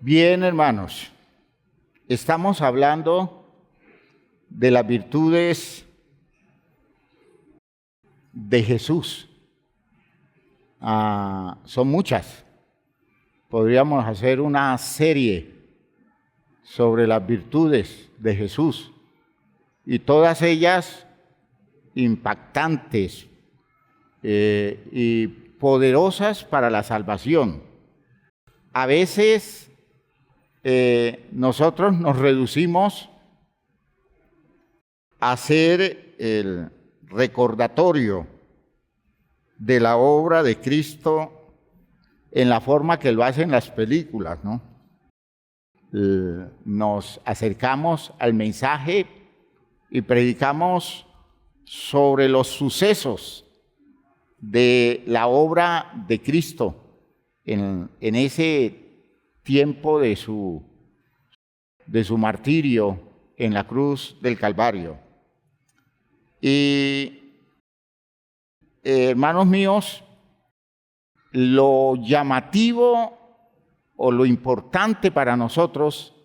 Bien, hermanos, estamos hablando de las virtudes de Jesús. Son muchas. Podríamos hacer una serie sobre las virtudes de Jesús y todas ellas impactantes y poderosas para la salvación. A veces nosotros nos reducimos a hacer el recordatorio de la obra de Cristo en la forma que lo hacen las películas, ¿no? Nos acercamos al mensaje y predicamos sobre los sucesos de la obra de Cristo en ese tiempo de su martirio en la cruz del Calvario. Y hermanos míos, lo llamativo o lo importante para nosotros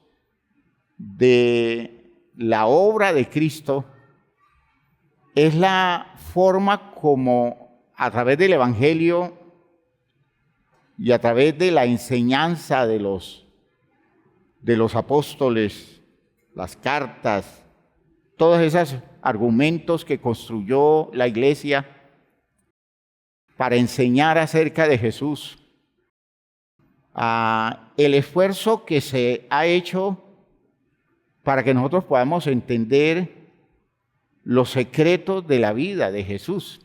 de la obra de Cristo es la forma como a través del Evangelio y a través de la enseñanza de los apóstoles, las cartas, todos esos argumentos que construyó la iglesia para enseñar acerca de Jesús, el esfuerzo que se ha hecho para que nosotros podamos entender los secretos de la vida de Jesús.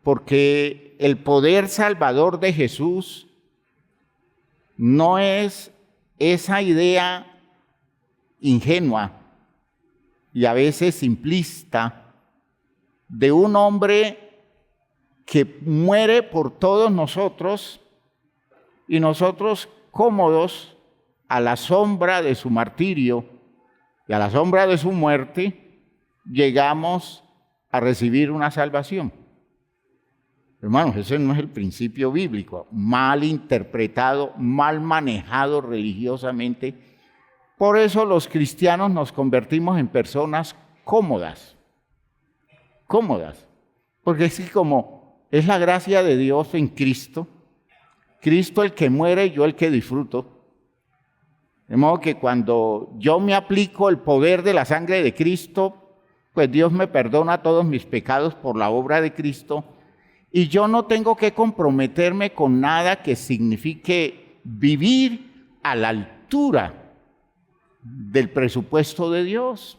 Porque el poder salvador de Jesús no es esa idea ingenua y a veces simplista de un hombre que muere por todos nosotros y nosotros cómodos a la sombra de su martirio y a la sombra de su muerte llegamos a recibir una salvación. Hermanos, ese no es el principio bíblico, mal interpretado, mal manejado religiosamente. Por eso los cristianos nos convertimos en personas cómodas, porque es como es la gracia de Dios en Cristo, Cristo el que muere y yo el que disfruto. De modo que cuando yo me aplico el poder de la sangre de Cristo, pues Dios me perdona todos mis pecados por la obra de Cristo. Y yo no tengo que comprometerme con nada que signifique vivir a la altura del presupuesto de Dios.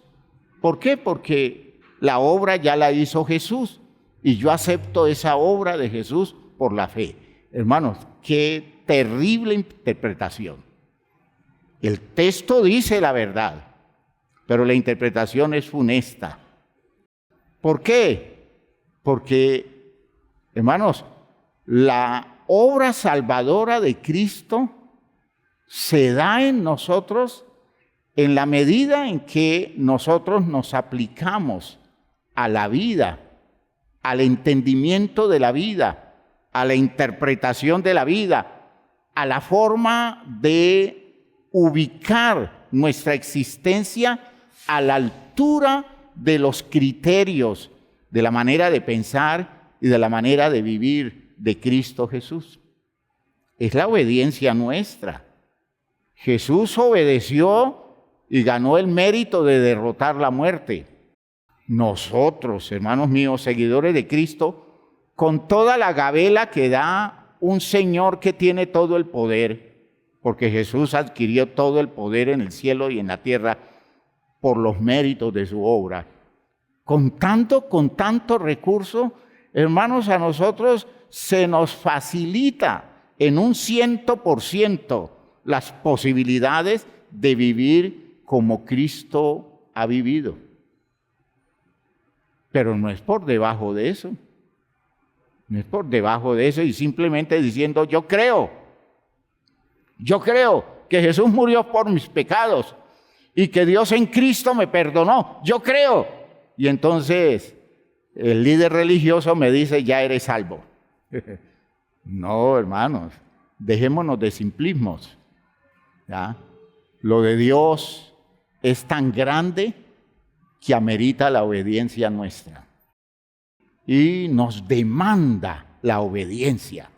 ¿Por qué? Porque la obra ya la hizo Jesús y yo acepto esa obra de Jesús por la fe. Hermanos, qué terrible interpretación. El texto dice la verdad, pero la interpretación es funesta. ¿Por qué? Porque hermanos, la obra salvadora de Cristo se da en nosotros en la medida en que nosotros nos aplicamos a la vida, al entendimiento de la vida, a la interpretación de la vida, a la forma de ubicar nuestra existencia a la altura de los criterios, de la manera de pensar y de la manera de vivir de Cristo Jesús. Es la obediencia nuestra. Jesús obedeció y ganó el mérito de derrotar la muerte. Nosotros, hermanos míos, seguidores de Cristo, con toda la gabela que da un Señor que tiene todo el poder, porque Jesús adquirió todo el poder en el cielo y en la tierra por los méritos de su obra. Con tanto recurso, hermanos, a nosotros se nos facilita en un 100% las posibilidades de vivir como Cristo ha vivido. Pero no es por debajo de eso. No es por debajo de eso y simplemente diciendo yo creo que Jesús murió por mis pecados y que Dios en Cristo me perdonó. Yo creo. Y entonces el líder religioso me dice, ya eres salvo. No, hermanos, dejémonos de simplismos. ¿Ya? Lo de Dios es tan grande que amerita la obediencia nuestra. Y nos demanda la obediencia.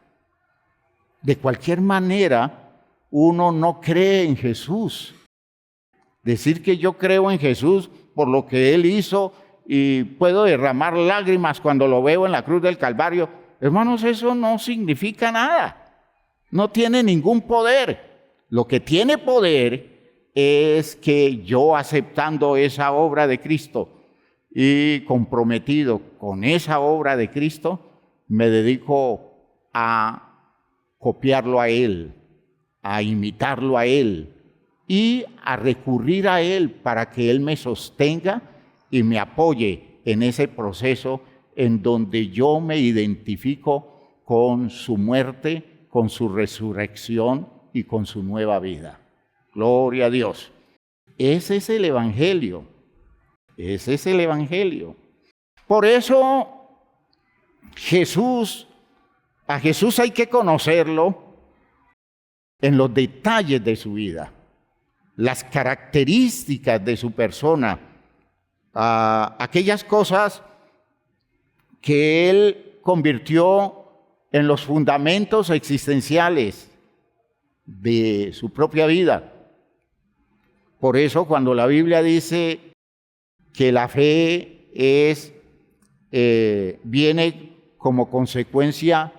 De cualquier manera, uno no cree en Jesús. Decir que yo creo en Jesús por lo que Él hizo y puedo derramar lágrimas cuando lo veo en la cruz del Calvario, hermanos, eso no significa nada. No tiene ningún poder. Lo que tiene poder es que yo, aceptando esa obra de Cristo y comprometido con esa obra de Cristo, me dedico a copiarlo a Él, a imitarlo a Él y a recurrir a Él para que Él me sostenga y me apoye en ese proceso en donde yo me identifico con su muerte, con su resurrección y con su nueva vida. Gloria a Dios. Ese es el Evangelio. Ese es el Evangelio. Por eso a Jesús hay que conocerlo en los detalles de su vida, las características de su persona, aquellas cosas que Él convirtió en los fundamentos existenciales de su propia vida. Por eso cuando la Biblia dice que la fe viene como consecuencia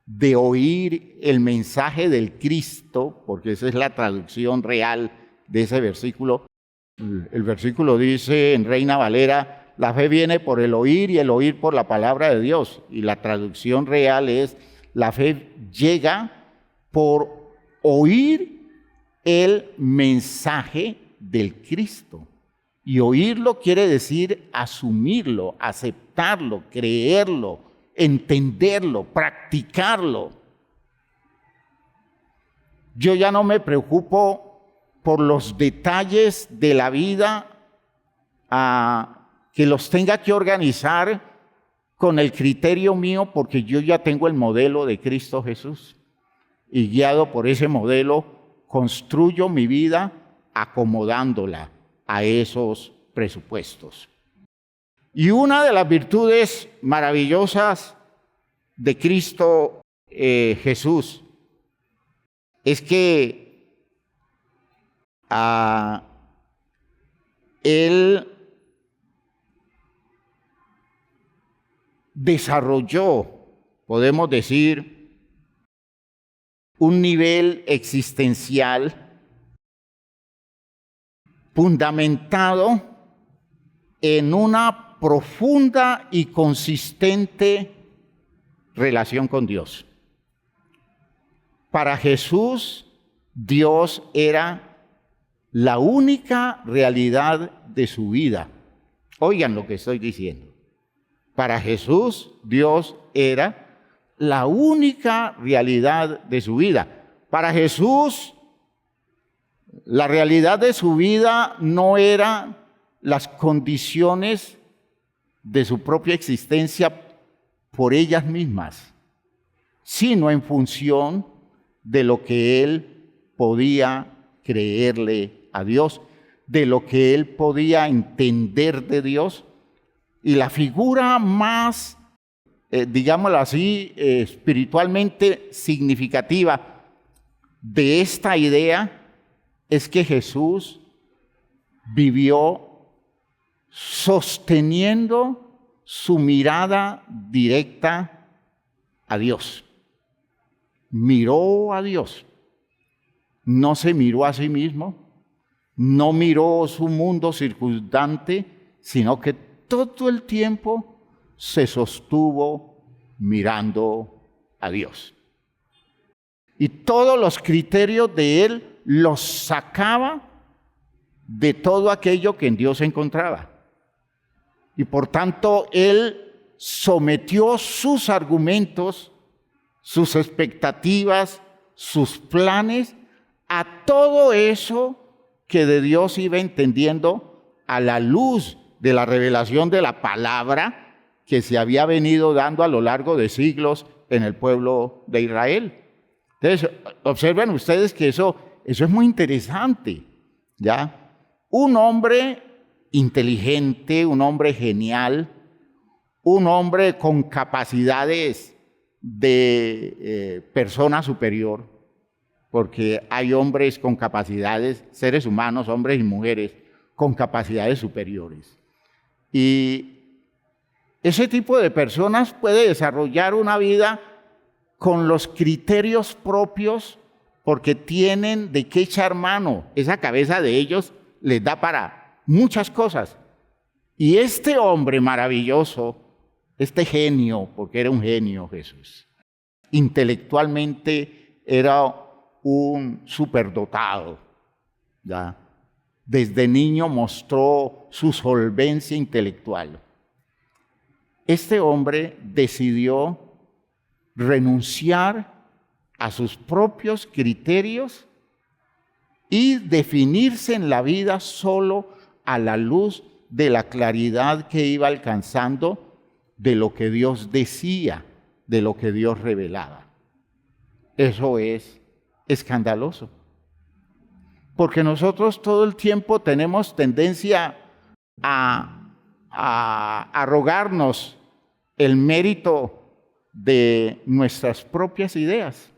de oír el mensaje del Cristo, porque esa es la traducción real de ese versículo. El versículo dice en Reina Valera, la fe viene por el oír y el oír por la palabra de Dios. Y la traducción real es, la fe llega por oír el mensaje del Cristo. Y oírlo quiere decir asumirlo, aceptarlo, creerlo, entenderlo, practicarlo. Yo ya no me preocupo por los detalles de la vida que los tenga que organizar con el criterio mío, porque yo ya tengo el modelo de Cristo Jesús. Y guiado por ese modelo, construyo mi vida acomodándola a esos presupuestos. Y una de las virtudes maravillosas de Cristo Jesús es que Él desarrolló, podemos decir, un nivel existencial fundamentado en una profunda y consistente relación con Dios. Para Jesús, Dios era la única realidad de su vida. Oigan lo que estoy diciendo. Para Jesús, Dios era la única realidad de su vida. Para Jesús, la realidad de su vida no eran las condiciones de su propia existencia por ellas mismas, sino en función de lo que Él podía creerle a Dios, de lo que Él podía entender de Dios. Y la figura más, digámoslo así, espiritualmente significativa de esta idea es que Jesús vivió sosteniendo su mirada directa a Dios. Miró a Dios. No se miró a sí mismo, no miró su mundo circundante, sino que todo el tiempo se sostuvo mirando a Dios. Y todos los criterios de Él los sacaba de todo aquello que en Dios encontraba. Y por tanto, Él sometió sus argumentos, sus expectativas, sus planes a todo eso que de Dios iba entendiendo a la luz de la revelación de la palabra que se había venido dando a lo largo de siglos en el pueblo de Israel. Entonces, observen ustedes que eso Eso es muy interesante, ¿ya? Un hombre inteligente, un hombre genial, un hombre con capacidades de persona superior, porque hay hombres con capacidades, seres humanos, hombres y mujeres, con capacidades superiores. Y ese tipo de personas puede desarrollar una vida con los criterios propios porque tienen de qué echar mano. Esa cabeza de ellos les da para muchas cosas. Y este hombre maravilloso, este genio, porque era un genio Jesús, intelectualmente era un superdotado, ¿ya? Desde niño mostró su solvencia intelectual. Este hombre decidió renunciar a sus propios criterios y definirse en la vida solo a la luz de la claridad que iba alcanzando de lo que Dios decía, de lo que Dios revelaba. Eso es escandaloso, porque nosotros todo el tiempo tenemos tendencia a arrogarnos el mérito de nuestras propias ideas,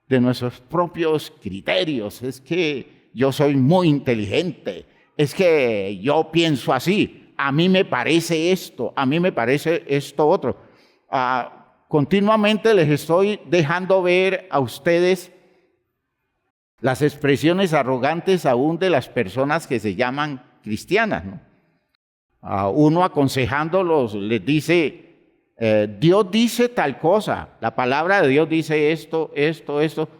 de nuestros propios criterios. Es que yo soy muy inteligente, es que yo pienso así, a mí me parece esto, a mí me parece esto otro. Continuamente les estoy dejando ver a ustedes las expresiones arrogantes aún de las personas que se llaman cristianas, ¿no? Uno aconsejándolos les dice, Dios dice tal cosa, la palabra de Dios dice esto, esto, esto.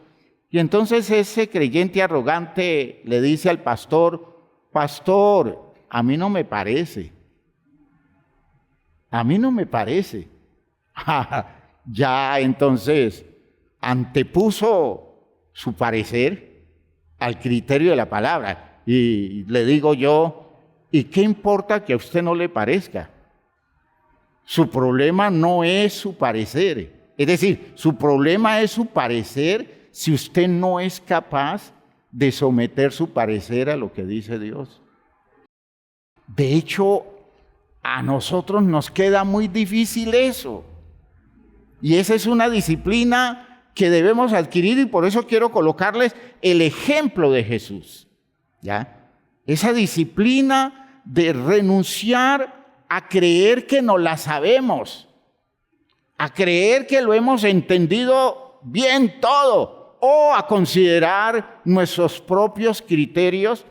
Y entonces ese creyente arrogante le dice al pastor, pastor, a mí no me parece. A mí no me parece. Ya entonces antepuso su parecer al criterio de la palabra. Y le digo yo, ¿y qué importa que a usted no le parezca? Su problema no es su parecer. Es decir, su problema es su parecer si usted no es capaz de someter su parecer a lo que dice Dios. De hecho, a nosotros nos queda muy difícil eso. Y esa es una disciplina que debemos adquirir y por eso quiero colocarles el ejemplo de Jesús, ¿ya? Esa disciplina de renunciar a creer que no la sabemos, a creer que lo hemos entendido bien todo, o a considerar nuestros propios criterios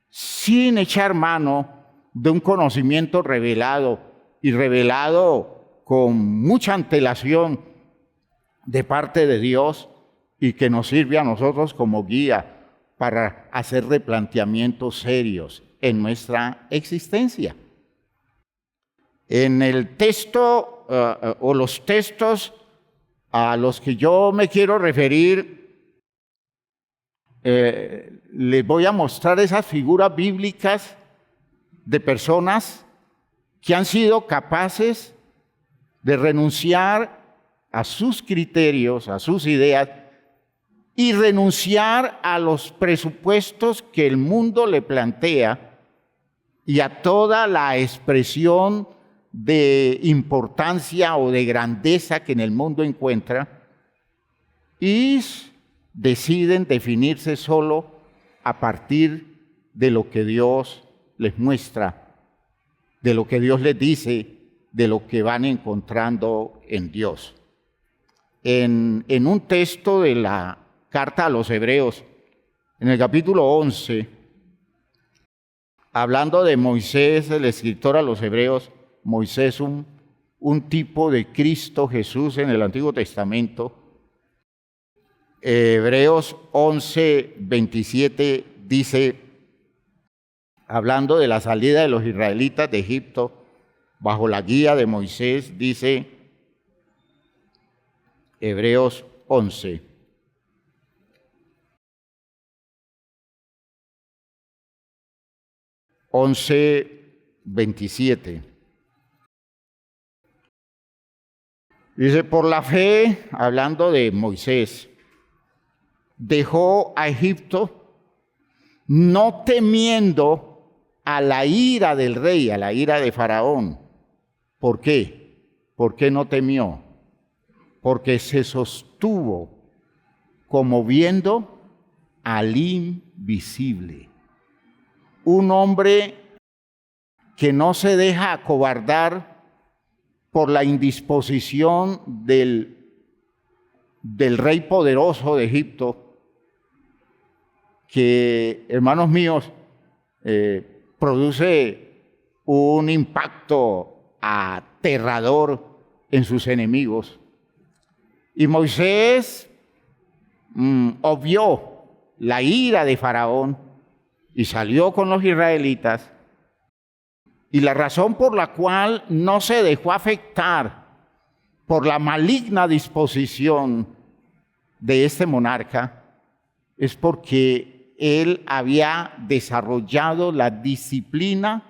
sin echar mano de un conocimiento revelado y revelado con mucha antelación de parte de Dios y que nos sirve a nosotros como guía para hacer replanteamientos serios en nuestra existencia. En el texto o los textos a los que yo me quiero referir, les voy a mostrar esas figuras bíblicas de personas que han sido capaces de renunciar a sus criterios, a sus ideas, y renunciar a los presupuestos que el mundo le plantea y a toda la expresión de importancia o de grandeza que en el mundo encuentra, y deciden definirse solo a partir de lo que Dios les muestra, de lo que Dios les dice, de lo que van encontrando en Dios. En un texto de la carta a los Hebreos, en el capítulo 11, hablando de Moisés, el escritor a los Hebreos, Moisés, un tipo de Cristo Jesús en el Antiguo Testamento. Hebreos 11, 27 dice, hablando de la salida de los israelitas de Egipto, bajo la guía de Moisés, dice Hebreos 11. Dice, por la fe, hablando de Moisés, dejó a Egipto no temiendo a la ira del rey, a la ira de Faraón. ¿Por qué? ¿Por qué no temió? Porque se sostuvo como viendo al invisible. Un hombre que no se deja acobardar por la indisposición del rey poderoso de Egipto, que, hermanos míos, produce un impacto aterrador en sus enemigos. Y Moisés obvió la ira de Faraón y salió con los israelitas. Y la razón por la cual no se dejó afectar por la maligna disposición de este monarca es porque él había desarrollado la disciplina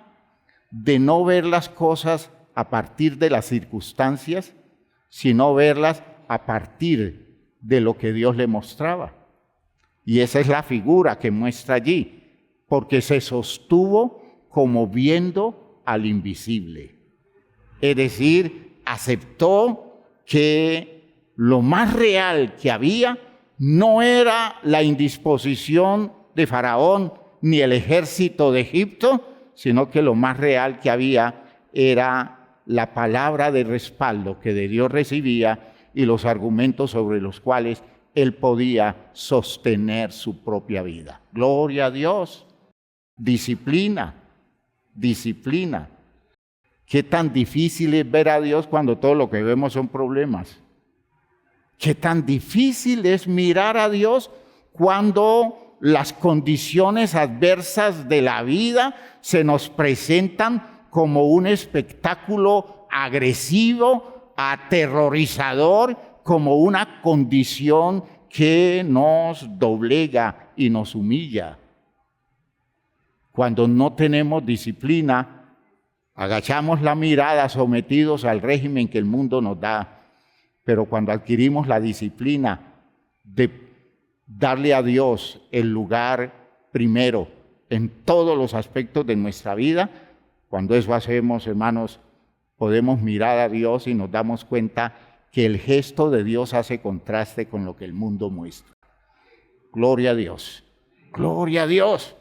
de no ver las cosas a partir de las circunstancias, sino verlas a partir de lo que Dios le mostraba. Y esa es la figura que muestra allí, porque se sostuvo como viendo al invisible. Es decir, aceptó que lo más real que había no era la indisposición de Faraón ni el ejército de Egipto, sino que lo más real que había era la palabra de respaldo que de Dios recibía y los argumentos sobre los cuales él podía sostener su propia vida. Gloria a Dios. Disciplina, disciplina. Qué tan difícil es ver a Dios cuando todo lo que vemos son problemas. Qué tan difícil es mirar a Dios cuando las condiciones adversas de la vida se nos presentan como un espectáculo agresivo, aterrorizador, como una condición que nos doblega y nos humilla. Cuando no tenemos disciplina, agachamos la mirada sometidos al régimen que el mundo nos da. Pero cuando adquirimos la disciplina de darle a Dios el lugar primero en todos los aspectos de nuestra vida, cuando eso hacemos, hermanos, podemos mirar a Dios y nos damos cuenta que el gesto de Dios hace contraste con lo que el mundo muestra. Gloria a Dios. Gloria a Dios.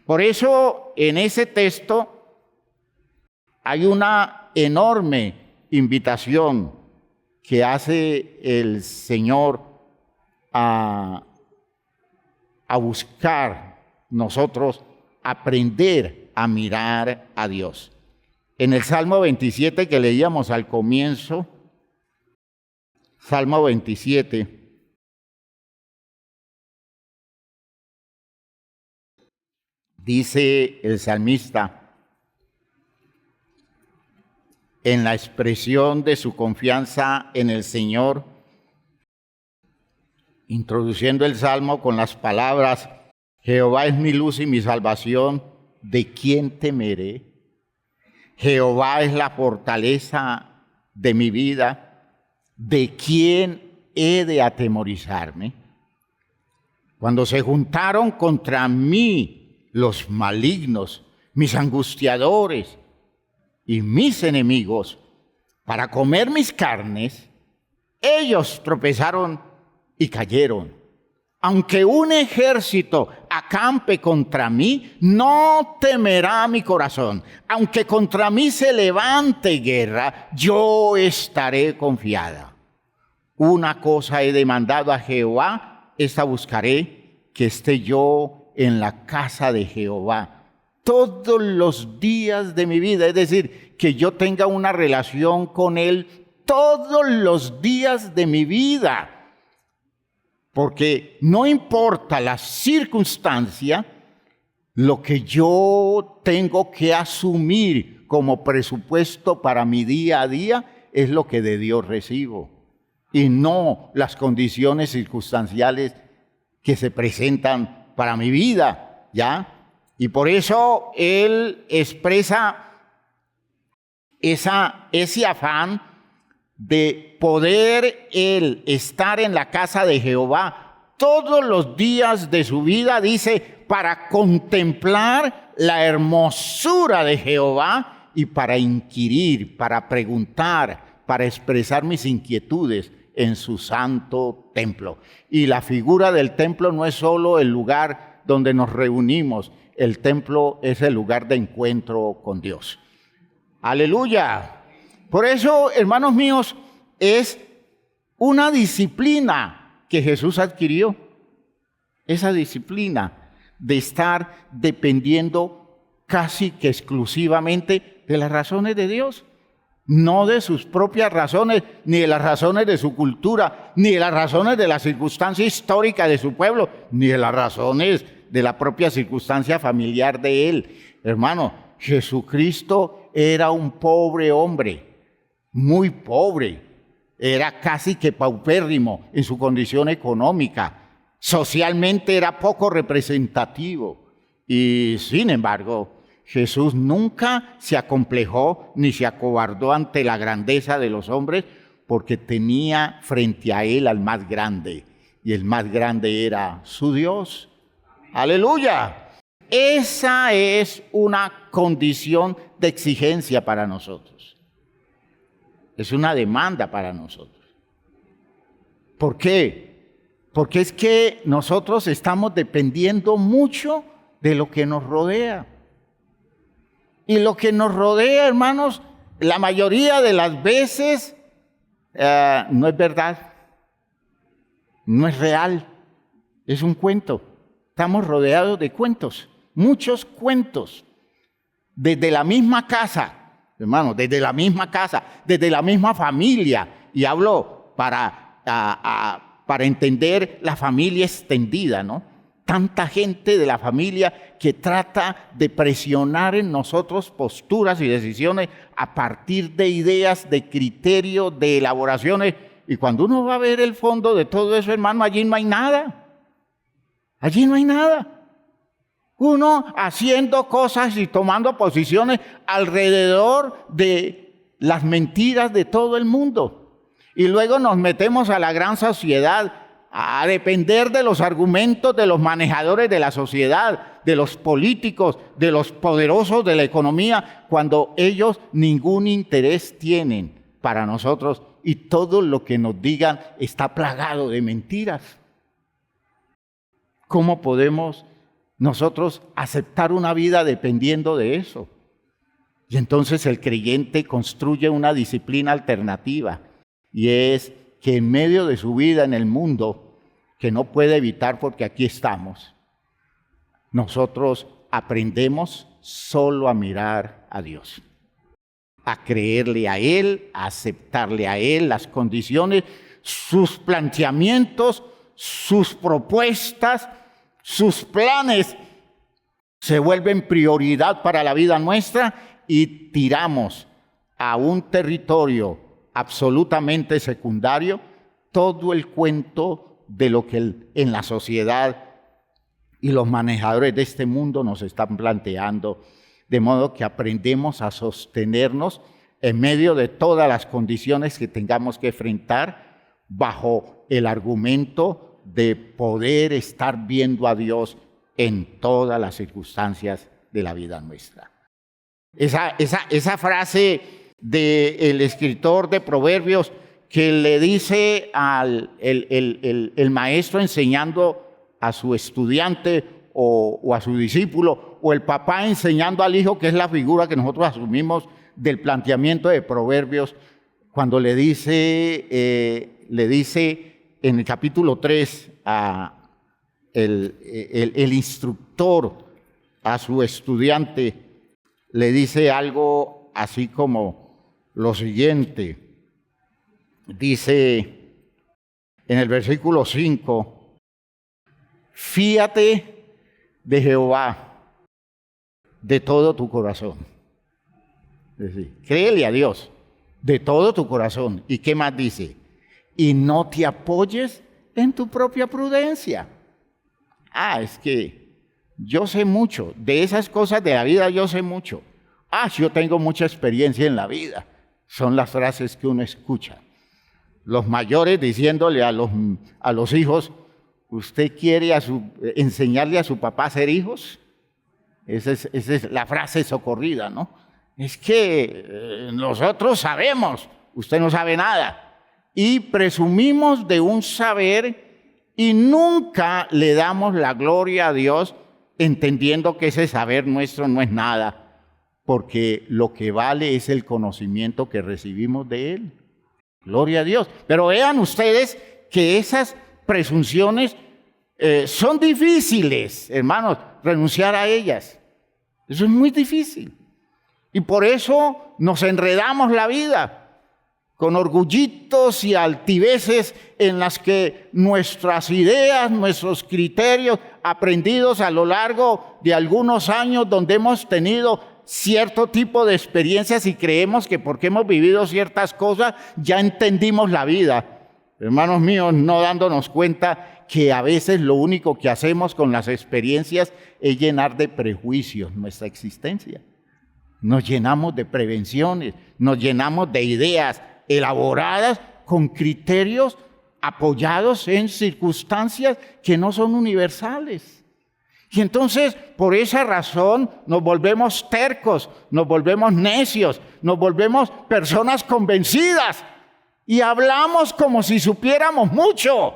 Por eso en ese texto hay una enorme invitación que hace el Señor a buscar nosotros aprender a mirar a Dios. En el Salmo 27 que leíamos al comienzo, Salmo 27, dice el salmista, en la expresión de su confianza en el Señor, introduciendo el Salmo con las palabras, Jehová es mi luz y mi salvación, ¿de quién temeré? Jehová es la fortaleza de mi vida, ¿de quién he de atemorizarme? Cuando se juntaron contra mí los malignos, mis angustiadores y mis enemigos, para comer mis carnes, ellos tropezaron y cayeron. Aunque un ejército acampe contra mí, no temerá mi corazón. Aunque contra mí se levante guerra, yo estaré confiada. Una cosa he demandado a Jehová, esta buscaré, que esté yo en la casa de Jehová todos los días de mi vida, es decir, que yo tenga una relación con Él todos los días de mi vida, porque no importa la circunstancia, lo que yo tengo que asumir como presupuesto para mi día a día es lo que de Dios recibo, y no las condiciones circunstanciales que se presentan para mi vida, ¿ya? Y por eso él expresa ese afán de poder él estar en la casa de Jehová todos los días de su vida, dice, para contemplar la hermosura de Jehová y para inquirir, para preguntar, para expresar mis inquietudes en su santo templo. Y la figura del templo no es solo el lugar donde nos reunimos, el templo es el lugar de encuentro con Dios. ¡Aleluya! Por eso, hermanos míos, es una disciplina que Jesús adquirió. Esa disciplina de estar dependiendo casi que exclusivamente de las razones de Dios. No de sus propias razones, ni de las razones de su cultura, ni de las razones de la circunstancia histórica de su pueblo, ni de las razones de la propia circunstancia familiar de él. Hermano, Jesucristo era un pobre hombre, muy pobre. Era casi que paupérrimo en su condición económica. Socialmente era poco representativo. Y sin embargo, Jesús nunca se acomplejó ni se acobardó ante la grandeza de los hombres, porque tenía frente a él al más grande, y el más grande era su Dios. ¡Aleluya! Esa es una condición de exigencia para nosotros. Es una demanda para nosotros. ¿Por qué? Porque es que nosotros estamos dependiendo mucho de lo que nos rodea. Y lo que nos rodea, hermanos, la mayoría de las veces no es verdad, no es real, es un cuento. Estamos rodeados de cuentos, muchos cuentos, desde la misma casa, hermanos, desde la misma casa, desde la misma familia. Y hablo para entender la familia extendida, ¿no? Tanta gente de la familia que trata de presionar en nosotros posturas y decisiones a partir de ideas, de criterios, de elaboraciones. Y cuando uno va a ver el fondo de todo eso, hermano, allí no hay nada. Allí no hay nada. Uno haciendo cosas y tomando posiciones alrededor de las mentiras de todo el mundo. Y luego nos metemos a la gran sociedad a depender de los argumentos de los manejadores de la sociedad, de los políticos, de los poderosos de la economía, cuando ellos ningún interés tienen para nosotros y todo lo que nos digan está plagado de mentiras. ¿Cómo podemos nosotros aceptar una vida dependiendo de eso? Y entonces el creyente construye una disciplina alternativa, y es que en medio de su vida en el mundo, que no puede evitar porque aquí estamos, nosotros aprendemos solo a mirar a Dios, a creerle a Él, a aceptarle a Él las condiciones, sus planteamientos, sus propuestas, sus planes se vuelven prioridad para la vida nuestra y tiramos a un territorio absolutamente secundario todo el cuento de lo que en la sociedad y los manejadores de este mundo nos están planteando, de modo que aprendemos a sostenernos en medio de todas las condiciones que tengamos que enfrentar bajo el argumento de poder estar viendo a Dios en todas las circunstancias de la vida nuestra. Esa frase del escritor de Proverbios que le dice el maestro enseñando a su estudiante o a su discípulo, o el papá enseñando al hijo, que es la figura que nosotros asumimos del planteamiento de Proverbios, cuando le dice en el capítulo 3 el instructor a su estudiante, le dice algo así como lo siguiente. Dice en el versículo 5, fíate de Jehová de todo tu corazón. Es decir, créele a Dios de todo tu corazón. ¿Y qué más dice? Y no te apoyes en tu propia prudencia. Es que yo sé mucho de esas cosas de la vida, yo sé mucho. Yo tengo mucha experiencia en la vida. Son las frases que uno escucha. Los mayores diciéndole a los hijos, ¿Usted quiere enseñarle a su papá a ser hijos? Esa es la frase socorrida, ¿no? Es que nosotros sabemos, usted no sabe nada. Y presumimos de un saber y nunca le damos la gloria a Dios, entendiendo que ese saber nuestro no es nada, porque lo que vale es el conocimiento que recibimos de Él. Gloria a Dios. Pero vean ustedes que esas presunciones son difíciles, hermanos, renunciar a ellas. Eso es muy difícil. Y por eso nos enredamos la vida con orgullitos y altiveces en las que nuestras ideas, nuestros criterios aprendidos a lo largo de algunos años donde hemos tenido cierto tipo de experiencias y creemos que porque hemos vivido ciertas cosas ya entendimos la vida. Hermanos míos, no dándonos cuenta que a veces lo único que hacemos con las experiencias es llenar de prejuicios nuestra existencia. Nos llenamos de prevenciones, nos llenamos de ideas elaboradas con criterios apoyados en circunstancias que no son universales. Y entonces, por esa razón, nos volvemos tercos, nos volvemos necios, nos volvemos personas convencidas y hablamos como si supiéramos mucho.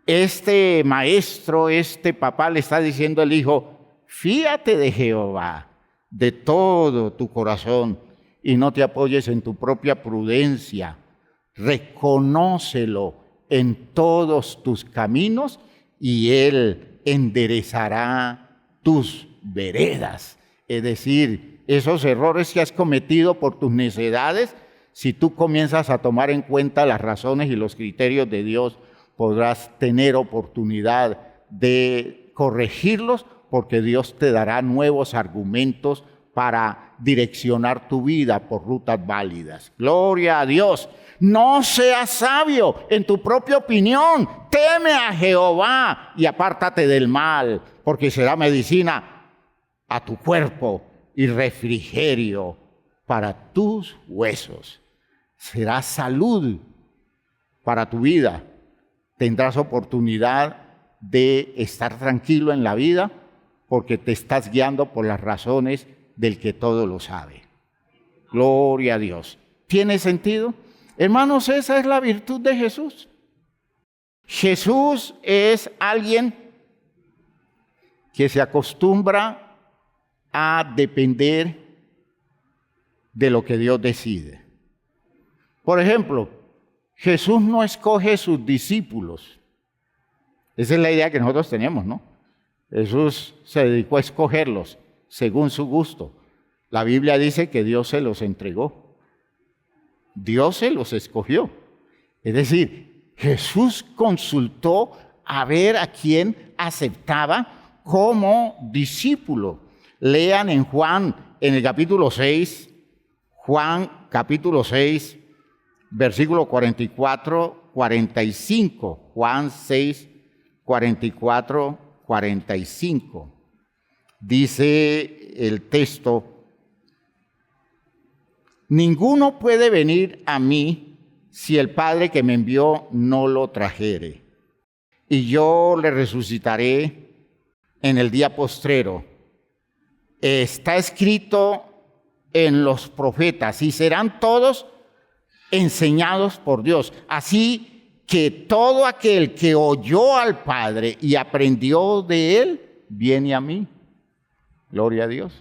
Este maestro, este papá le está diciendo al hijo: fíate de Jehová de todo tu corazón y no te apoyes en tu propia prudencia. Reconócelo en todos tus caminos y Él enderezará tus veredas. Es decir, esos errores que has cometido por tus necedades, si tú comienzas a tomar en cuenta las razones y los criterios de Dios, podrás tener oportunidad de corregirlos, porque Dios te dará nuevos argumentos para direccionar tu vida por rutas válidas. Gloria a Dios. No seas sabio en tu propia opinión. Teme a Jehová y apártate del mal, porque será medicina a tu cuerpo y refrigerio para tus huesos. Será salud para tu vida. Tendrás oportunidad de estar tranquilo en la vida porque te estás guiando por las razones del que todo lo sabe. Gloria a Dios. ¿Tiene sentido? Hermanos, esa es la virtud de Jesús. Jesús es alguien que se acostumbra a depender de lo que Dios decide. Por ejemplo, Jesús no escoge sus discípulos. Esa es la idea que nosotros tenemos, ¿no? Jesús se dedicó a escogerlos según su gusto. La Biblia dice que Dios se los entregó. Dios se los escogió. Es decir, Jesús consultó a ver a quién aceptaba como discípulo. Lean en Juan, en el capítulo 6, Juan capítulo 6, versículo 44, 45. Juan 6, 44, 45. Dice el texto: ninguno puede venir a mí si el Padre que me envió no lo trajere. Y yo le resucitaré en el día postrero. Está escrito en los profetas, y serán todos enseñados por Dios. Así que todo aquel que oyó al Padre y aprendió de Él, viene a mí. Gloria a Dios.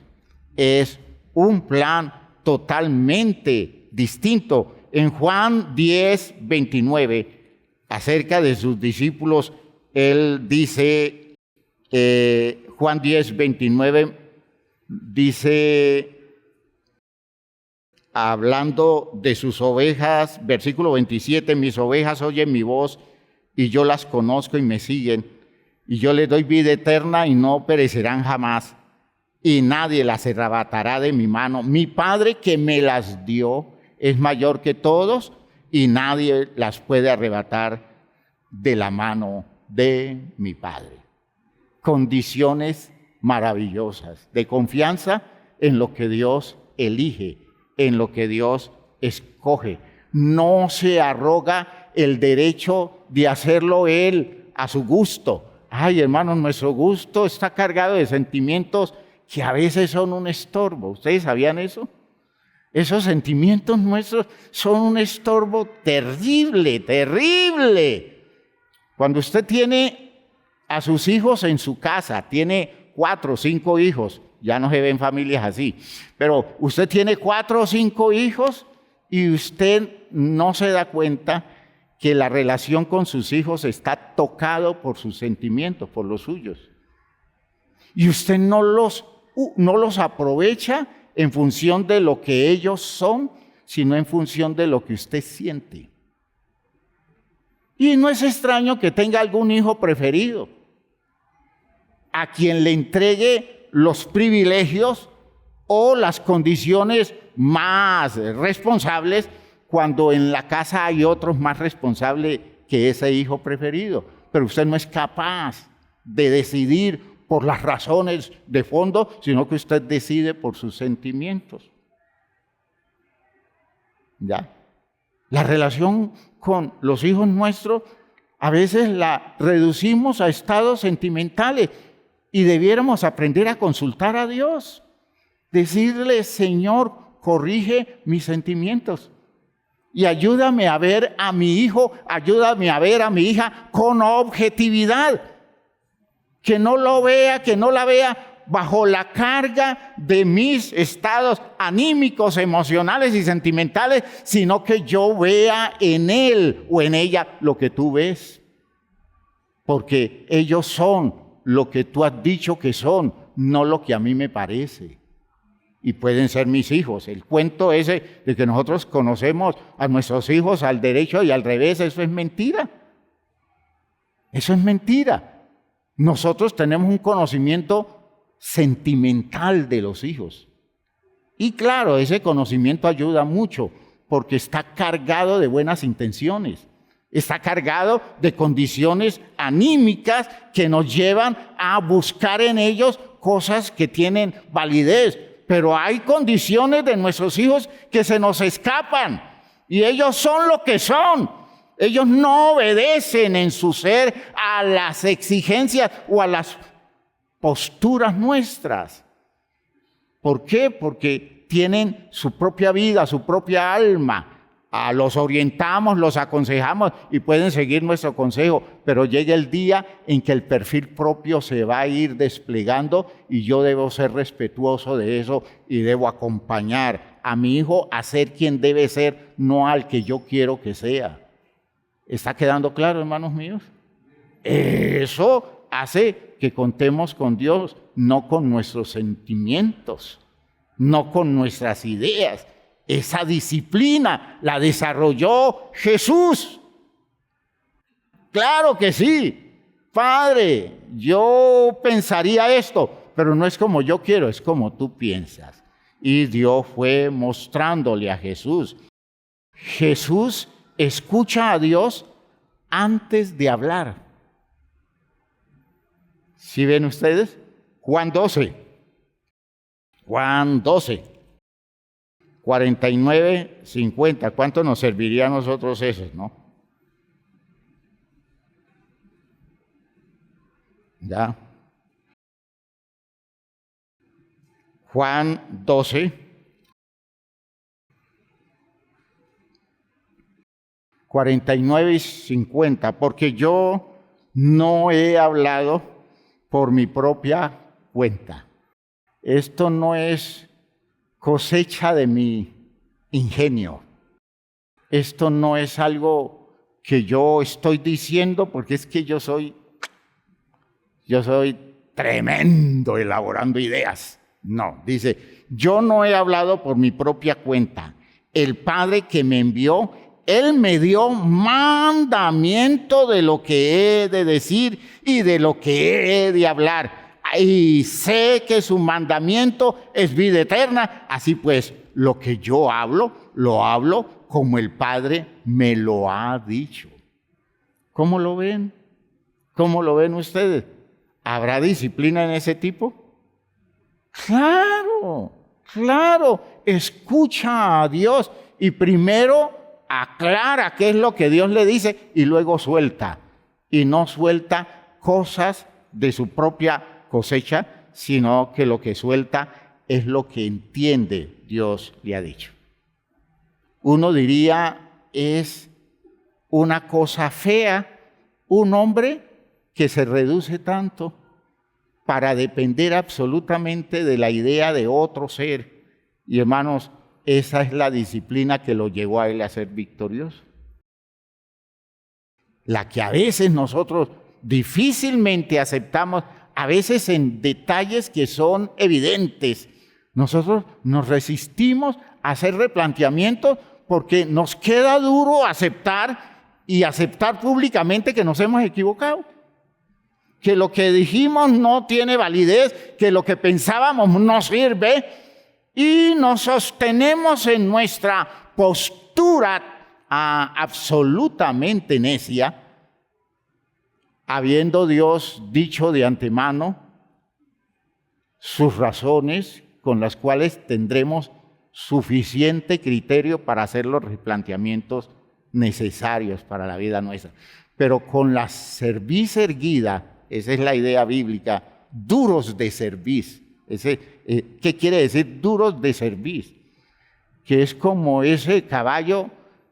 Es un plan totalmente distinto. En Juan 10, 29, acerca de sus discípulos, Él dice, Juan 10, 29, dice, hablando de sus ovejas, versículo 27, mis ovejas oyen mi voz y yo las conozco y me siguen, y yo les doy vida eterna y no perecerán jamás, y nadie las arrebatará de mi mano. Mi Padre que me las dio es mayor que todos y nadie las puede arrebatar de la mano de mi Padre. Condiciones maravillosas de confianza en lo que Dios elige, en lo que Dios escoge. No se arroga el derecho de hacerlo Él a su gusto. Ay, hermanos, nuestro gusto está cargado de sentimientos que a veces son un estorbo. ¿Ustedes sabían eso? Esos sentimientos nuestros son un estorbo terrible, terrible. Cuando usted tiene a sus hijos en su casa, tiene 4 o 5 hijos, ya no se ven familias así, pero usted tiene 4 o 5 hijos y usted no se da cuenta que la relación con sus hijos está tocado por sus sentimientos, por los suyos. Y usted no los aprovecha en función de lo que ellos son, sino en función de lo que usted siente. Y no es extraño que tenga algún hijo preferido, a quien le entregue los privilegios o las condiciones más responsables, cuando en la casa hay otros más responsables que ese hijo preferido. Pero usted no es capaz de decidir por las razones de fondo, sino que usted decide por sus sentimientos. ¿Ya? La relación con los hijos nuestros a veces la reducimos a estados sentimentales y debiéramos aprender a consultar a Dios. Decirle: Señor, corrige mis sentimientos y ayúdame a ver a mi hijo, ayúdame a ver a mi hija con objetividad. Que no lo vea, que no la vea bajo la carga de mis estados anímicos, emocionales y sentimentales, sino que yo vea en él o en ella lo que tú ves. Porque ellos son lo que tú has dicho que son, no lo que a mí me parece. Y pueden ser mis hijos. El cuento ese de que nosotros conocemos a nuestros hijos al derecho y al revés, eso es mentira. Eso es mentira. Nosotros tenemos un conocimiento sentimental de los hijos. Y claro, ese conocimiento ayuda mucho porque está cargado de buenas intenciones. Está cargado de condiciones anímicas que nos llevan a buscar en ellos cosas que tienen validez. Pero hay condiciones de nuestros hijos que se nos escapan y ellos son lo que son. Ellos no obedecen en su ser a las exigencias o a las posturas nuestras. ¿Por qué? Porque tienen su propia vida, su propia alma. Los orientamos, los aconsejamos y pueden seguir nuestro consejo, pero llega el día en que el perfil propio se va a ir desplegando y yo debo ser respetuoso de eso y debo acompañar a mi hijo a ser quien debe ser, no al que yo quiero que sea. ¿Está quedando claro, hermanos míos? Eso hace que contemos con Dios, no con nuestros sentimientos, no con nuestras ideas. Esa disciplina la desarrolló Jesús. Claro que sí. Padre, yo pensaría esto, pero no es como yo quiero, es como tú piensas. Y Dios fue mostrándole a Jesús. Jesús escucha a Dios antes de hablar. ¿Sí ven ustedes? Juan 12. Juan 12. 49, 50. ¿Cuánto nos serviría a nosotros eso, no? Ya. Juan 12. 49 y 50. Porque yo no he hablado por mi propia cuenta. Esto no es cosecha de mi ingenio. Esto no es algo que yo estoy diciendo porque es que yo soy tremendo elaborando ideas. No, dice, yo no he hablado por mi propia cuenta. El Padre que me envió, Él me dio mandamiento de lo que he de decir y de lo que he de hablar. Y sé que su mandamiento es vida eterna. Así pues, lo que yo hablo, lo hablo como el Padre me lo ha dicho. ¿Cómo lo ven? ¿Cómo lo ven ustedes? ¿Habrá disciplina en ese tipo? Claro, claro. Escucha a Dios y primero aclara qué es lo que Dios le dice y luego suelta. y no suelta cosas de su propia cosecha, sino que lo que suelta es lo que entiende Dios le ha dicho. Uno diría, es una cosa fea un hombre que se reduce tanto para depender absolutamente de la idea de otro ser. Y hermanos, esa es la disciplina que lo llevó a él a ser victorioso. La que a veces nosotros difícilmente aceptamos, a veces en detalles que son evidentes. Nosotros nos resistimos a hacer replanteamientos porque nos queda duro aceptar públicamente que nos hemos equivocado, que lo que dijimos no tiene validez, que lo que pensábamos no sirve, y nos sostenemos en nuestra postura absolutamente necia, habiendo Dios dicho de antemano sus razones con las cuales tendremos suficiente criterio para hacer los replanteamientos necesarios para la vida nuestra. Pero con la cerviz erguida, esa es la idea bíblica, duros de cerviz. ¿Qué quiere decir duros de cerviz? Que es como ese caballo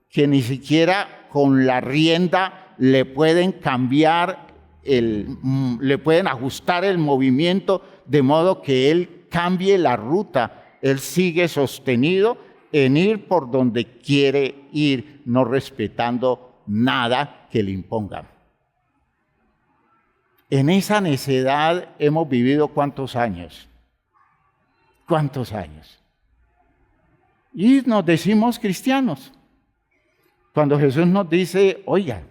que ni siquiera con la rienda le pueden cambiar, le pueden ajustar el movimiento de modo que él cambie la ruta. Él sigue sostenido en ir por donde quiere ir, no respetando nada que le impongan. En esa necedad hemos vivido ¿cuántos años? ¿Cuántos años? Y nos decimos cristianos. Cuando Jesús nos dice, oiga,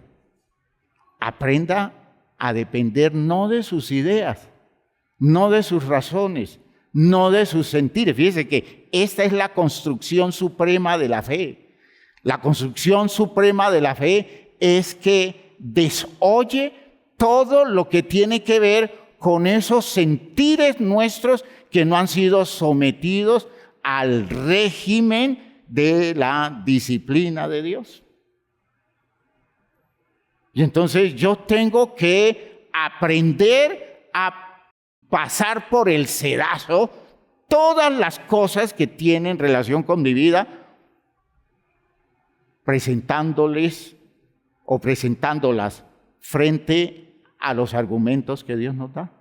aprenda a depender no de sus ideas, no de sus razones, no de sus sentires. Fíjese que esta es la construcción suprema de la fe. La construcción suprema de la fe es que desoye todo lo que tiene que ver con esos sentires nuestros que no han sido sometidos al régimen de la disciplina de Dios. Y entonces yo tengo que aprender a pasar por el sedazo todas las cosas que tienen relación con mi vida, presentándolas frente a los argumentos que Dios nos da.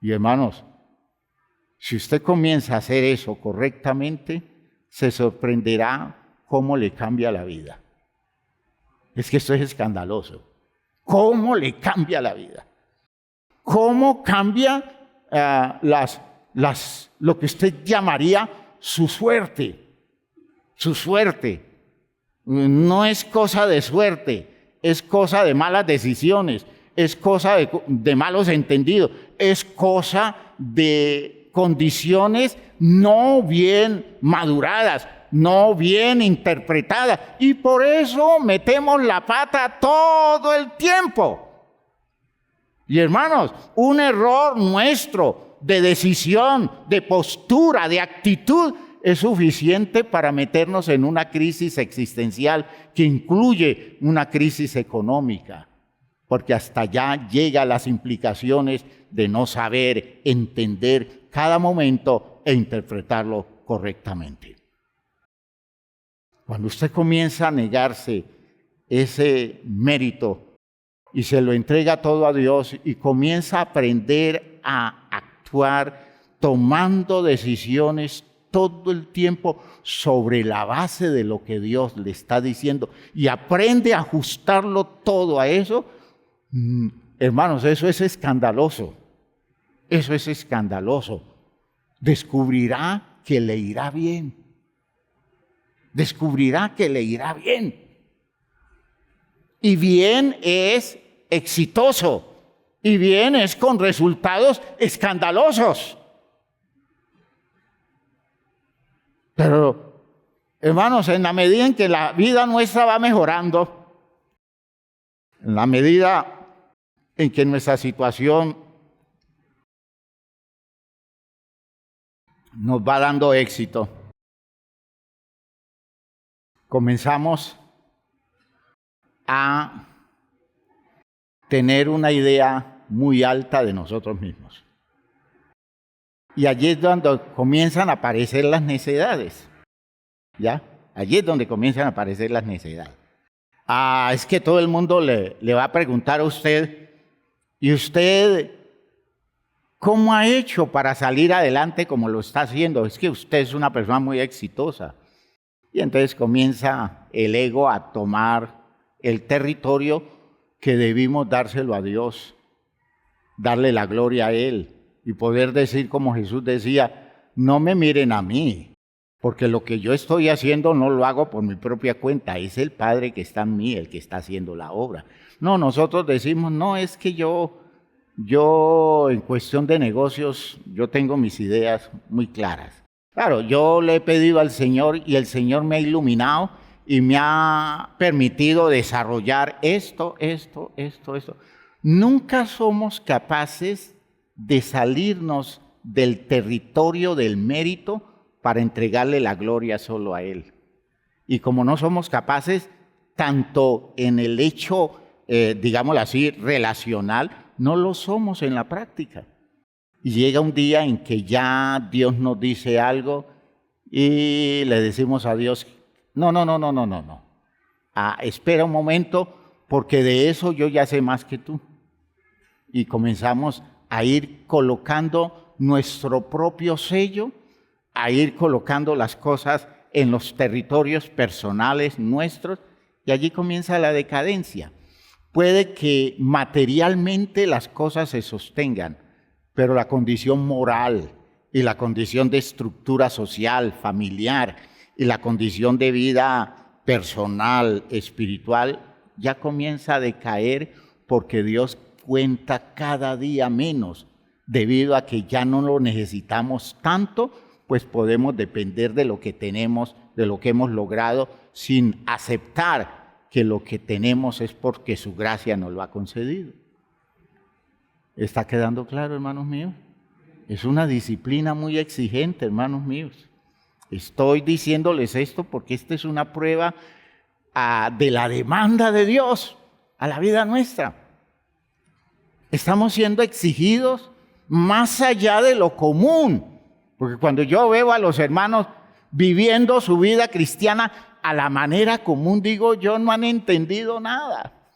Y hermanos, si usted comienza a hacer eso correctamente, se sorprenderá cómo le cambia la vida. Es que esto es escandaloso. ¿Cómo le cambia la vida? ¿Cómo cambia lo que usted llamaría su suerte? Su suerte. No es cosa de suerte, es cosa de malas decisiones, es cosa de malos entendidos, es cosa de condiciones no bien maduradas, no bien interpretadas. Y por eso metemos la pata todo el tiempo. Y hermanos, un error nuestro de decisión, de postura, de actitud, es suficiente para meternos en una crisis existencial que incluye una crisis económica, porque hasta allá llegan las implicaciones de no saber entender cada momento e interpretarlo correctamente. Cuando usted comienza a negarse ese mérito y se lo entrega todo a Dios y comienza a aprender a actuar tomando decisiones todo el tiempo sobre la base de lo que Dios le está diciendo y aprende a ajustarlo todo a eso, hermanos, eso es escandaloso. Eso es escandaloso. Descubrirá que le irá bien. Descubrirá que le irá bien. Y bien es exitoso. Y bien es con resultados escandalosos. Pero, hermanos, en la medida en que la vida nuestra va mejorando, en la medida en que nuestra situación nos va dando éxito, comenzamos a tener una idea muy alta de nosotros mismos. Y allí es donde comienzan a aparecer las necedades. ¿Ya? Allí es donde comienzan a aparecer las necedades. Es que todo el mundo le va a preguntar a usted, ¿y usted cómo ha hecho para salir adelante como lo está haciendo? Es que usted es una persona muy exitosa. Y entonces comienza el ego a tomar el territorio que debimos dárselo a Dios, darle la gloria a Él y poder decir como Jesús decía, no me miren a mí, porque lo que yo estoy haciendo no lo hago por mi propia cuenta, es el Padre que está en mí el que está haciendo la obra. No, nosotros decimos, no, es que yo en cuestión de negocios, yo tengo mis ideas muy claras. Claro, yo le he pedido al Señor y el Señor me ha iluminado y me ha permitido desarrollar esto. Nunca somos capaces de salirnos del territorio del mérito para entregarle la gloria solo a Él. Y como no somos capaces, tanto en el hecho, digámoslo así, relacional, no lo somos en la práctica. Y llega un día en que ya Dios nos dice algo y le decimos a Dios, no. Espera un momento, porque de eso yo ya sé más que tú. Y comenzamos a ir colocando nuestro propio sello, a ir colocando las cosas en los territorios personales nuestros, y allí comienza la decadencia. Puede que materialmente las cosas se sostengan, pero la condición moral y la condición de estructura social, familiar y la condición de vida personal, espiritual, ya comienza a decaer porque Dios cuenta cada día menos, debido a que ya no lo necesitamos tanto, pues podemos depender de lo que tenemos, de lo que hemos logrado, sin aceptar que lo que tenemos es porque su gracia nos lo ha concedido. ¿Está quedando claro, hermanos míos? Es una disciplina muy exigente, hermanos míos. Estoy diciéndoles esto porque esta es una prueba de la demanda de Dios a la vida nuestra. Estamos siendo exigidos más allá de lo común, porque cuando yo veo a los hermanos viviendo su vida cristiana a la manera común, digo yo, no han entendido nada.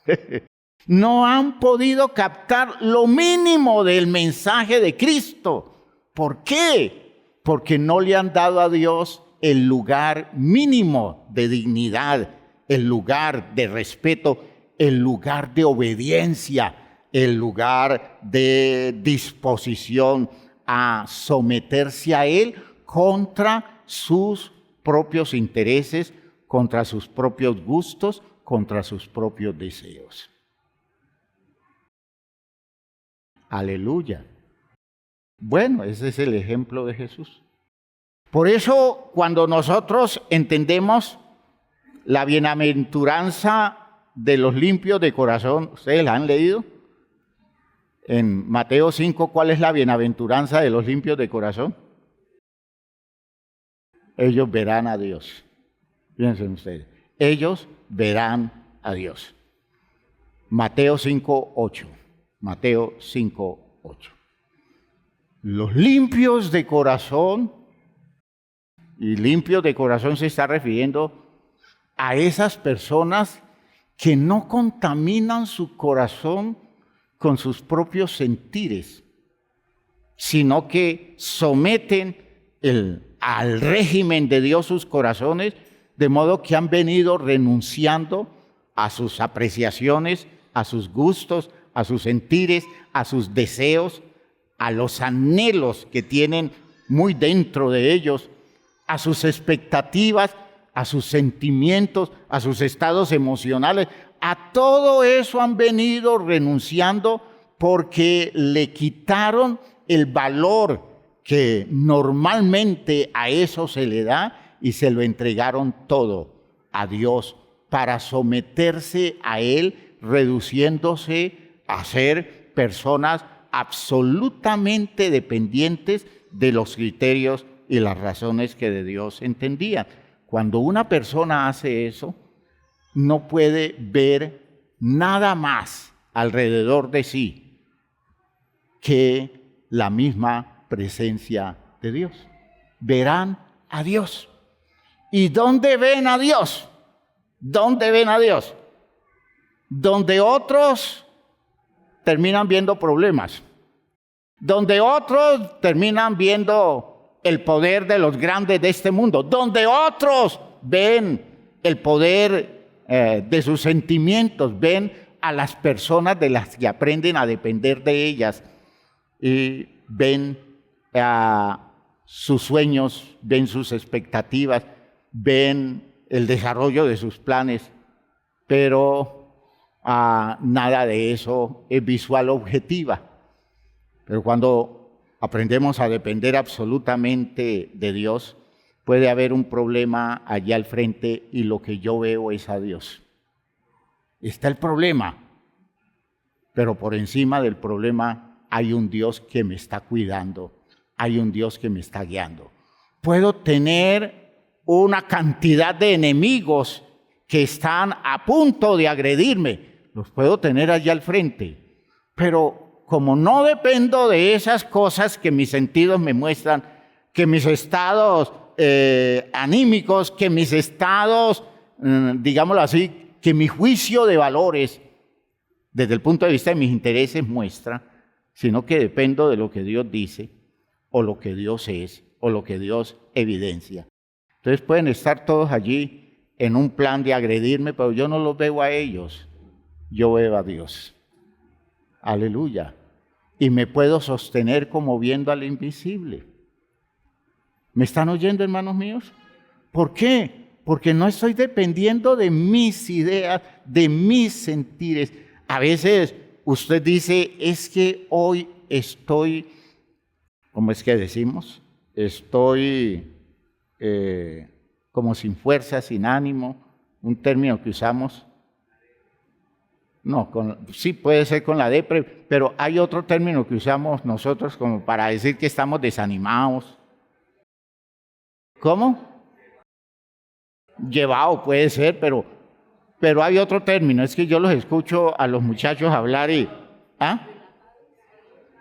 No han podido captar lo mínimo del mensaje de Cristo. ¿Por qué? Porque no le han dado a Dios el lugar mínimo de dignidad, el lugar de respeto, el lugar de obediencia, el lugar de disposición a someterse a Él contra sus propios intereses, contra sus propios gustos, contra sus propios deseos. Aleluya. Bueno, ese es el ejemplo de Jesús. Por eso, cuando nosotros entendemos la bienaventuranza de los limpios de corazón, ¿ustedes la han leído? En Mateo 5, ¿cuál es la bienaventuranza de los limpios de corazón? Ellos verán a Dios. Piensen ustedes. Ellos verán a Dios. Mateo 5, 8. Mateo 5, 8. Los limpios de corazón, y limpios de corazón se está refiriendo a esas personas que no contaminan su corazón con sus propios sentires, sino que someten al régimen de Dios sus corazones, de modo que han venido renunciando a sus apreciaciones, a sus gustos, a sus sentires, a sus deseos, a los anhelos que tienen muy dentro de ellos, a sus expectativas, a sus sentimientos, a sus estados emocionales. A todo eso han venido renunciando porque le quitaron el valor que normalmente a eso se le da y se lo entregaron todo a Dios para someterse a Él, reduciéndose a ser personas absolutamente dependientes de los criterios y las razones que de Dios entendían. Cuando una persona hace eso, no puede ver nada más alrededor de sí que la misma presencia de Dios. Verán a Dios. ¿Y dónde ven a Dios? ¿Dónde ven a Dios? Donde otros terminan viendo problemas, donde otros terminan viendo el poder de los grandes de este mundo, donde otros ven el poder de sus sentimientos, ven a las personas de las que aprenden a depender de ellas, y ven sus sueños, ven sus expectativas, ven el desarrollo de sus planes, pero nada de eso es visual objetiva. Pero cuando aprendemos a depender absolutamente de Dios, puede haber un problema allá al frente y lo que yo veo es a Dios. Está el problema, pero por encima del problema hay un Dios que me está cuidando, hay un Dios que me está guiando. Puedo tener una cantidad de enemigos que están a punto de agredirme, los puedo tener allá al frente, pero como no dependo de esas cosas que mis sentidos me muestran, que mis estados anímicos, que mis estados, digámoslo así, que mi juicio de valores, desde el punto de vista de mis intereses muestra, sino que dependo de lo que Dios dice, o lo que Dios es, o lo que Dios evidencia. Entonces pueden estar todos allí en un plan de agredirme, pero yo no los veo a ellos, yo veo a Dios. Aleluya. Y me puedo sostener como viendo al invisible. ¿Me están oyendo, hermanos míos? ¿Por qué? Porque no estoy dependiendo de mis ideas, de mis sentires. A veces usted dice, es que hoy estoy, ¿cómo es que decimos? Estoy como sin fuerza, sin ánimo, un término que usamos. No, sí puede ser con la depre, pero hay otro término que usamos nosotros como para decir que estamos desanimados. ¿Cómo? Llevado puede ser, pero hay otro término. Es que yo los escucho a los muchachos hablar y...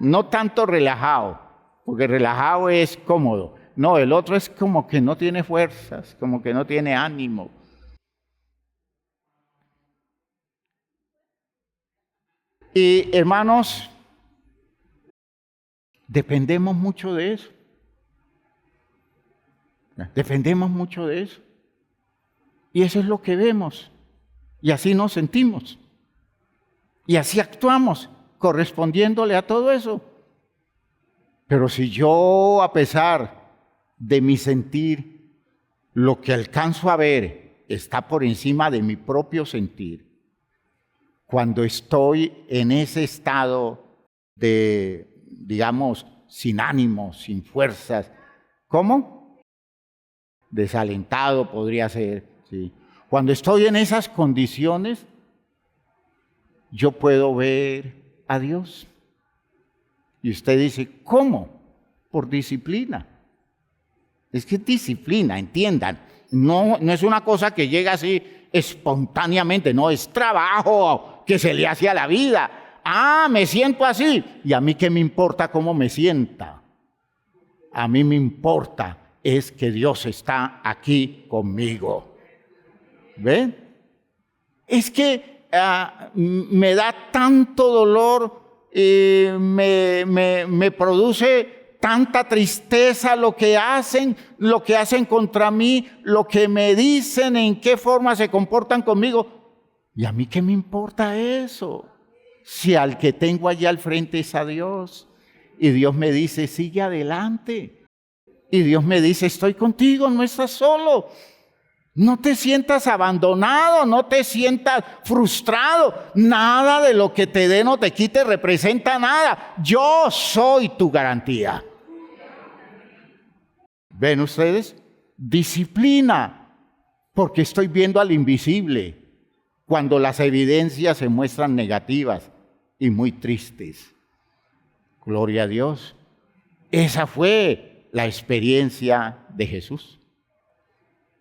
No tanto relajado, porque relajado es cómodo. No, el otro es como que no tiene fuerzas, como que no tiene ánimo. Y hermanos, dependemos mucho de eso. Dependemos mucho de eso. Y eso es lo que vemos. Y así nos sentimos. Y así actuamos, correspondiéndole a todo eso. Pero si yo, a pesar de mi sentir, lo que alcanzo a ver está por encima de mi propio sentir, cuando estoy en ese estado de, digamos, sin ánimo, sin fuerzas, ¿cómo? Desalentado podría ser, ¿sí? Cuando estoy en esas condiciones, yo puedo ver a Dios. Y usted dice, ¿cómo? Por disciplina. Es que es disciplina, entiendan. No es una cosa que llega así espontáneamente, no, es trabajo que se le hace a la vida. Me siento así. ¿Y a mí qué me importa cómo me sienta? A mí me importa es que Dios está aquí conmigo. ¿Ven? Es que me da tanto dolor, me produce tanta tristeza lo que hacen contra mí, lo que me dicen, en qué forma se comportan conmigo. ¿Y a mí qué me importa eso? Si al que tengo allá al frente es a Dios. Y Dios me dice, sigue adelante. Y Dios me dice, estoy contigo, no estás solo. No te sientas abandonado, no te sientas frustrado. Nada de lo que te dé no te quite representa nada. Yo soy tu garantía. ¿Ven ustedes? Disciplina, porque estoy viendo al invisible cuando las evidencias se muestran negativas y muy tristes. Gloria a Dios. Esa fue la experiencia de Jesús.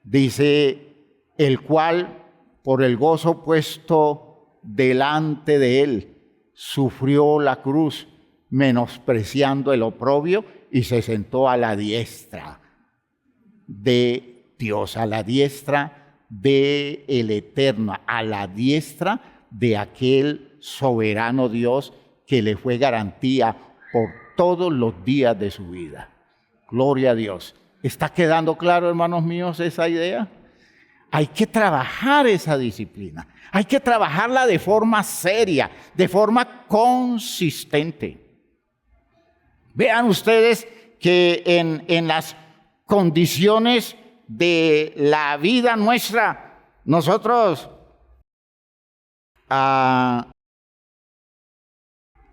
Dice, el cual por el gozo puesto delante de él, sufrió la cruz, menospreciando el oprobio, y se sentó a la diestra de Dios, a la diestra del Eterno, a la diestra de aquel soberano Dios que le fue garantía por todos los días de su vida. Gloria a Dios. ¿Está quedando claro, hermanos míos, esa idea? Hay que trabajar esa disciplina. Hay que trabajarla de forma seria, de forma consistente. Vean ustedes que en las condiciones de la vida nuestra, nosotros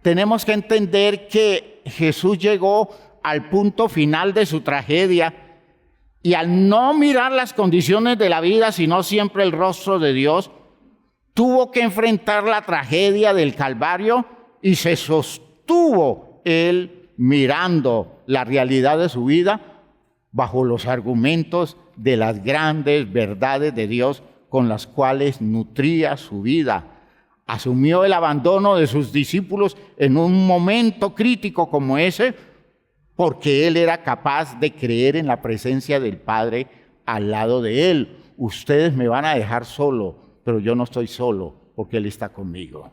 tenemos que entender que Jesús llegó al punto final de su tragedia y al no mirar las condiciones de la vida, sino siempre el rostro de Dios, tuvo que enfrentar la tragedia del Calvario y se sostuvo él mirando la realidad de su vida bajo los argumentos de las grandes verdades de Dios con las cuales nutría su vida. Asumió el abandono de sus discípulos en un momento crítico como ese, porque él era capaz de creer en la presencia del Padre al lado de él. Ustedes me van a dejar solo, pero yo no estoy solo, porque él está conmigo.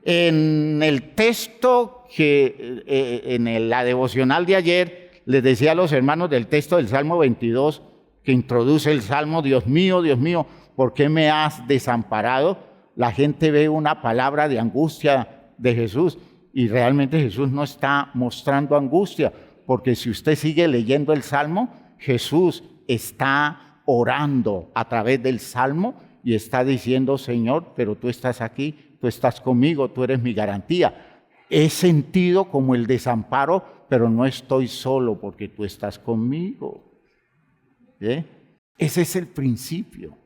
En el texto la devocional de ayer, les decía a los hermanos del texto del Salmo 22, que introduce el Salmo, Dios mío, ¿por qué me has desamparado? La gente ve una palabra de angustia de Jesús y realmente Jesús no está mostrando angustia, porque si usted sigue leyendo el Salmo, Jesús está orando a través del Salmo y está diciendo, Señor, pero tú estás aquí, tú estás conmigo, tú eres mi garantía. He sentido como el desamparo, pero no estoy solo porque tú estás conmigo. Ese es el principio.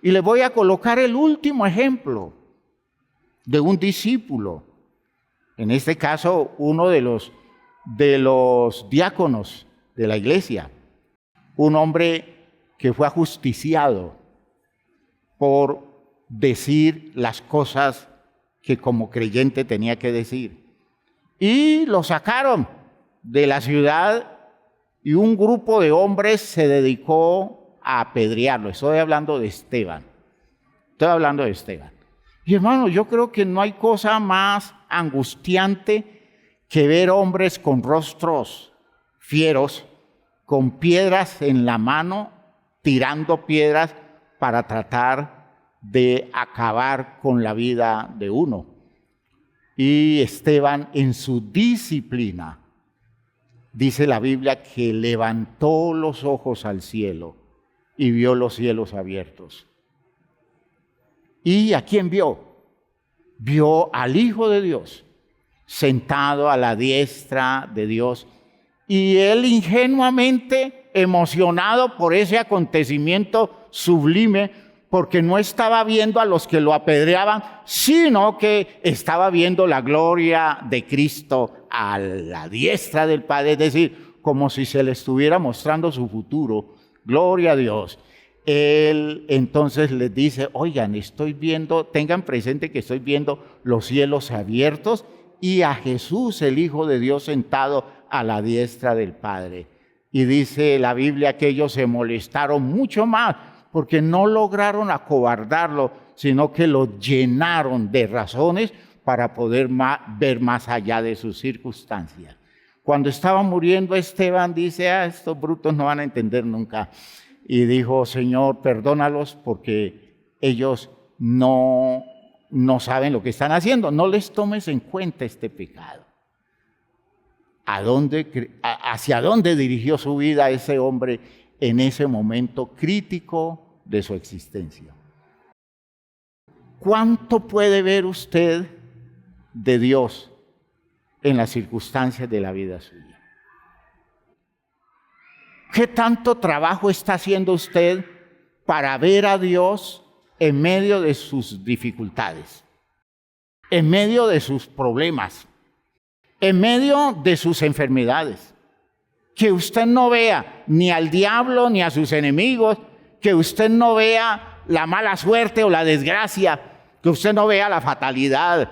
Y le voy a colocar el último ejemplo de un discípulo. En este caso, uno de los diáconos de la iglesia. Un hombre que fue ajusticiado por decir las cosas que como creyente tenía que decir. Y lo sacaron de la ciudad y un grupo de hombres se dedicó a apedrearlo. Estoy hablando de Esteban. Y hermano, yo creo que no hay cosa más angustiante que ver hombres con rostros fieros, con piedras en la mano, tirando piedras para tratar de acabar con la vida de uno. Y Esteban, en su disciplina, dice la Biblia que levantó los ojos al cielo y vio los cielos abiertos. ¿Y a quién vio? Vio al Hijo de Dios sentado a la diestra de Dios, y él ingenuamente emocionado por ese acontecimiento sublime, porque no estaba viendo a los que lo apedreaban, sino que estaba viendo la gloria de Cristo a la diestra del Padre, es decir, como si se le estuviera mostrando su futuro. Gloria a Dios. Él entonces les dice, oigan, tengan presente que estoy viendo los cielos abiertos y a Jesús, el Hijo de Dios, sentado a la diestra del Padre. Y dice la Biblia que ellos se molestaron mucho más, porque no lograron acobardarlo, sino que lo llenaron de razones para poder ver más allá de sus circunstancias. Cuando estaba muriendo Esteban dice, estos brutos no van a entender nunca. Y dijo, Señor, perdónalos porque ellos no saben lo que están haciendo. No les tomes en cuenta este pecado. ¿Hacia dónde dirigió su vida ese hombre en ese momento crítico de su existencia? ¿Cuánto puede ver usted de Dios en las circunstancias de la vida suya? ¿Qué tanto trabajo está haciendo usted para ver a Dios en medio de sus dificultades, en medio de sus problemas, en medio de sus enfermedades? Que usted no vea ni al diablo ni a sus enemigos, que usted no vea la mala suerte o la desgracia, que usted no vea la fatalidad,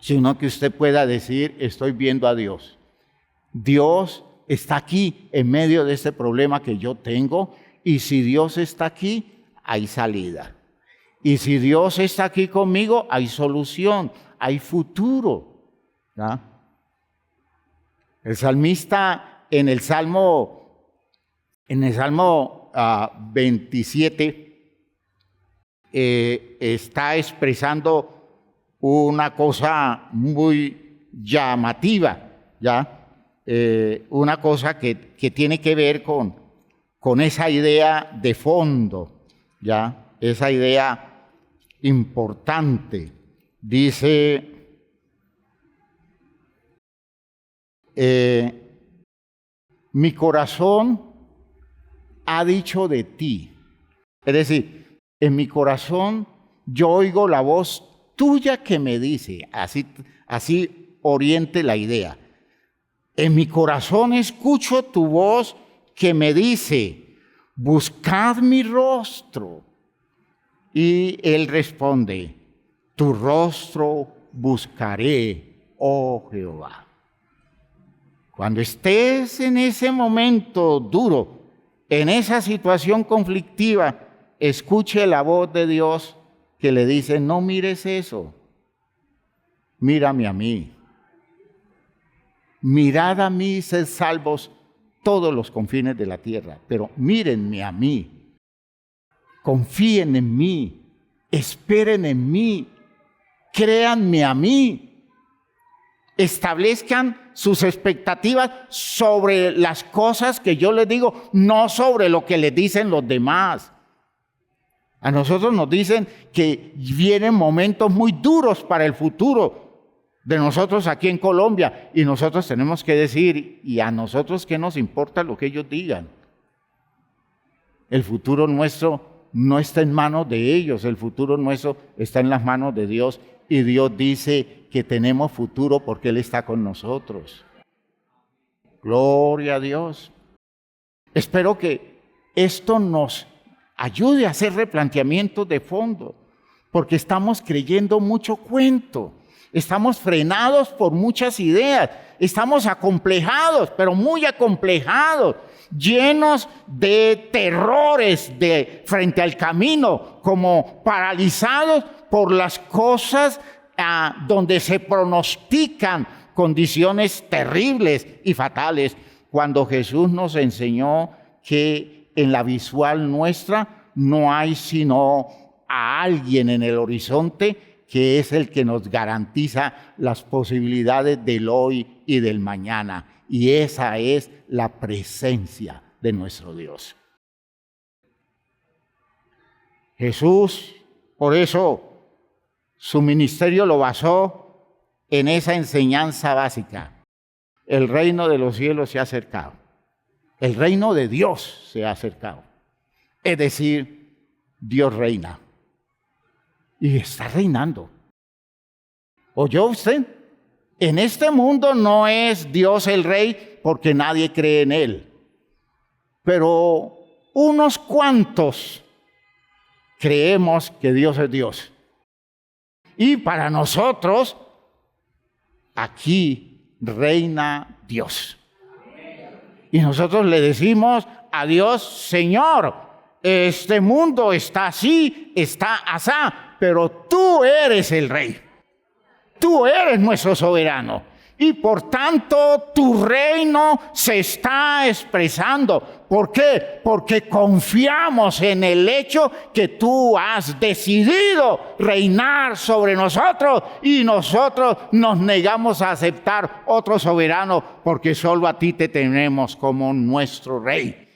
sino que usted pueda decir, estoy viendo a Dios. Dios está aquí en medio de este problema que yo tengo, y si Dios está aquí, hay salida. Y si Dios está aquí conmigo, hay solución, hay futuro. ¿Ya? El salmista en el Salmo 27 está expresando una cosa muy llamativa, ¿ya? Una cosa que tiene que ver con esa idea de fondo, ¿ya? Esa idea importante. Dice, mi corazón ha dicho de ti. Es decir, en mi corazón yo oigo la voz tuya que me dice, así oriente la idea. En mi corazón escucho tu voz que me dice, buscad mi rostro. Y él responde, tu rostro buscaré, oh Jehová. Cuando estés en ese momento duro, en esa situación conflictiva, escuche la voz de Dios que le dice, no mires eso, mírame a mí. Mirad a mí, sed salvos todos los confines de la tierra, pero mírenme a mí, confíen en mí, esperen en mí, créanme a mí, establezcan sus expectativas sobre las cosas que yo les digo, no sobre lo que les dicen los demás. A nosotros nos dicen que vienen momentos muy duros para el futuro de nosotros aquí en Colombia, y nosotros tenemos que decir, ¿y a nosotros qué nos importa lo que ellos digan? El futuro nuestro no está en manos de ellos, el futuro nuestro está en las manos de Dios, y Dios dice que tenemos futuro porque Él está con nosotros. Gloria a Dios. Espero que esto nos ayude a hacer replanteamientos de fondo, porque estamos creyendo mucho cuento. Estamos frenados por muchas ideas, estamos acomplejados, pero muy acomplejados, llenos de terrores frente al camino, como paralizados por las cosas donde se pronostican condiciones terribles y fatales, cuando Jesús nos enseñó que en la visual nuestra no hay sino a alguien en el horizonte que es el que nos garantiza las posibilidades del hoy y del mañana. Y esa es la presencia de nuestro Dios. Jesús, por eso, su ministerio lo basó en esa enseñanza básica. El reino de los cielos se ha acercado. El reino de Dios se ha acercado. Es decir, Dios reina. Y está reinando. ¿Oyó usted? En este mundo no es Dios el rey porque nadie cree en Él. Pero unos cuantos creemos que Dios es Dios. Y para nosotros, aquí reina Dios. Y nosotros le decimos a Dios, Señor, este mundo está así, está asá, pero tú eres el rey. Tú eres nuestro soberano. Y por tanto, tu reino se está expresando. ¿Por qué? Porque confiamos en el hecho que tú has decidido reinar sobre nosotros y nosotros nos negamos a aceptar otro soberano porque solo a ti te tenemos como nuestro rey.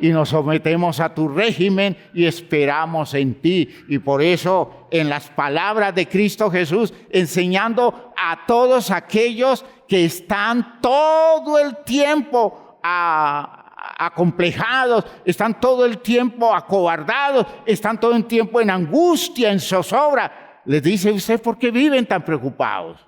Y nos sometemos a tu régimen y esperamos en ti. Y por eso, en las palabras de Cristo Jesús, enseñando a todos aquellos que están todo el tiempo acomplejados, están todo el tiempo acobardados, están todo el tiempo en angustia, en zozobra, les dice usted, ¿por qué viven tan preocupados?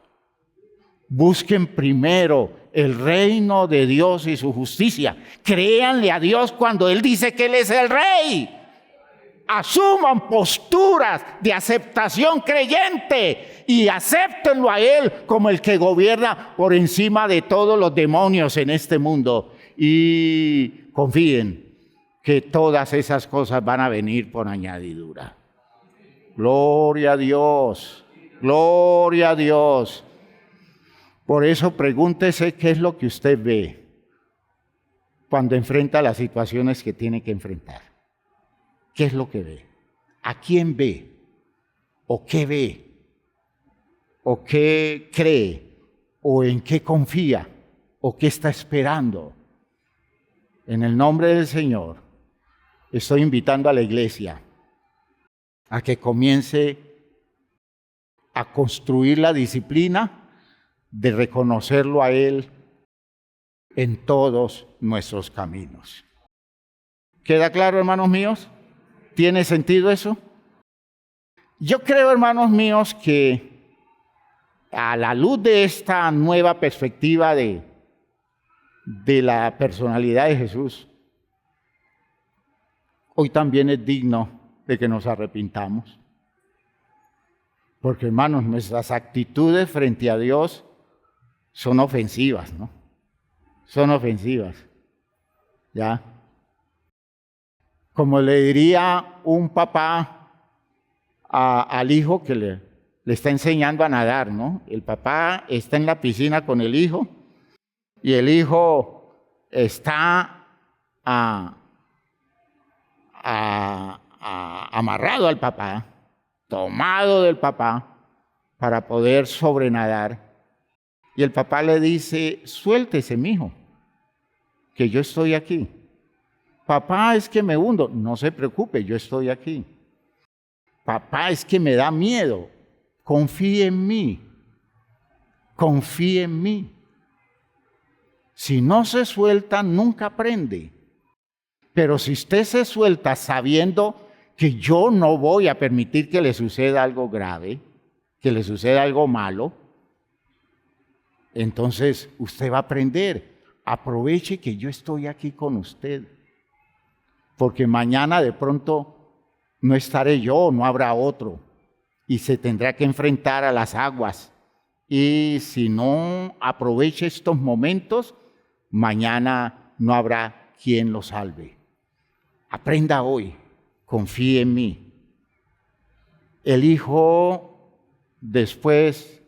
Busquen primero el reino de Dios y su justicia. Créanle a Dios cuando Él dice que Él es el Rey. Asuman posturas de aceptación creyente y acéptenlo a Él como el que gobierna por encima de todos los demonios en este mundo. Y confíen que todas esas cosas van a venir por añadidura. Gloria a Dios, gloria a Dios. Por eso pregúntese qué es lo que usted ve cuando enfrenta las situaciones que tiene que enfrentar. ¿Qué es lo que ve? ¿A quién ve? ¿O qué ve? ¿O qué cree? ¿O en qué confía? ¿O qué está esperando? En el nombre del Señor, estoy invitando a la iglesia a que comience a construir la disciplina de reconocerlo a Él en todos nuestros caminos. ¿Queda claro, hermanos míos? ¿Tiene sentido eso? Yo creo, hermanos míos, que a la luz de esta nueva perspectiva de la personalidad de Jesús, hoy también es digno de que nos arrepintamos. Porque, hermanos, nuestras actitudes frente a Dios son ofensivas, ¿no? Son ofensivas. ¿Ya? Como le diría un papá al hijo que le está enseñando a nadar, ¿no? El papá está en la piscina con el hijo y el hijo está amarrado al papá, tomado del papá para poder sobrenadar. Y el papá le dice: suéltese, mijo, que yo estoy aquí. Papá, es que me hundo. No se preocupe, yo estoy aquí. Papá, es que me da miedo. Confíe en mí. Confíe en mí. Si no se suelta, nunca aprende. Pero si usted se suelta sabiendo que yo no voy a permitir que le suceda algo grave, que le suceda algo malo, entonces usted va a aprender. Aproveche que yo estoy aquí con usted. Porque mañana de pronto no estaré yo, no habrá otro. Y se tendrá que enfrentar a las aguas. Y si no aproveche estos momentos, mañana no habrá quien lo salve. Aprenda hoy, confíe en mí. El hijo, después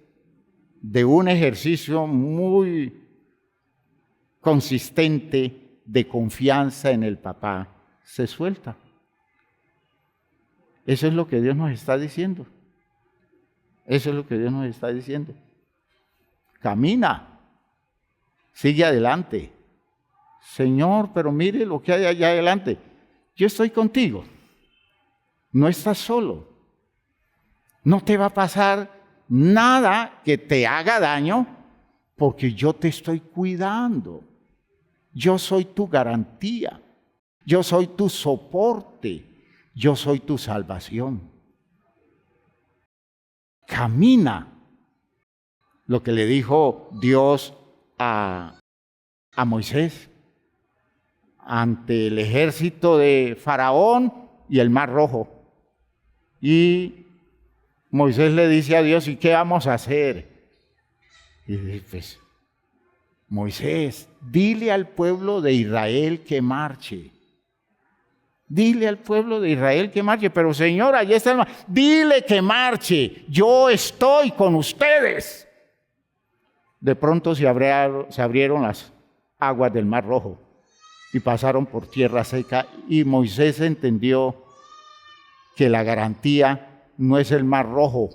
de un ejercicio muy consistente de confianza en el papá, se suelta. Eso es lo que Dios nos está diciendo. Eso es lo que Dios nos está diciendo. Camina, sigue adelante. Señor, pero mire lo que hay allá adelante. Yo estoy contigo. No estás solo. No te va a pasar nada que te haga daño porque yo te estoy cuidando. Yo soy tu garantía. Yo soy tu soporte. Yo soy tu salvación. Camina. Lo que le dijo Dios a Moisés ante el ejército de Faraón y el Mar Rojo. Y Moisés le dice a Dios: ¿y qué vamos a hacer? Y dice: pues, Moisés, dile al pueblo de Israel que marche. Dile al pueblo de Israel que marche. Pero Señor, allí está el mar. Dile que marche. Yo estoy con ustedes. De pronto se abrieron las aguas del Mar Rojo y pasaron por tierra seca. Y Moisés entendió que la garantía no es el Mar Rojo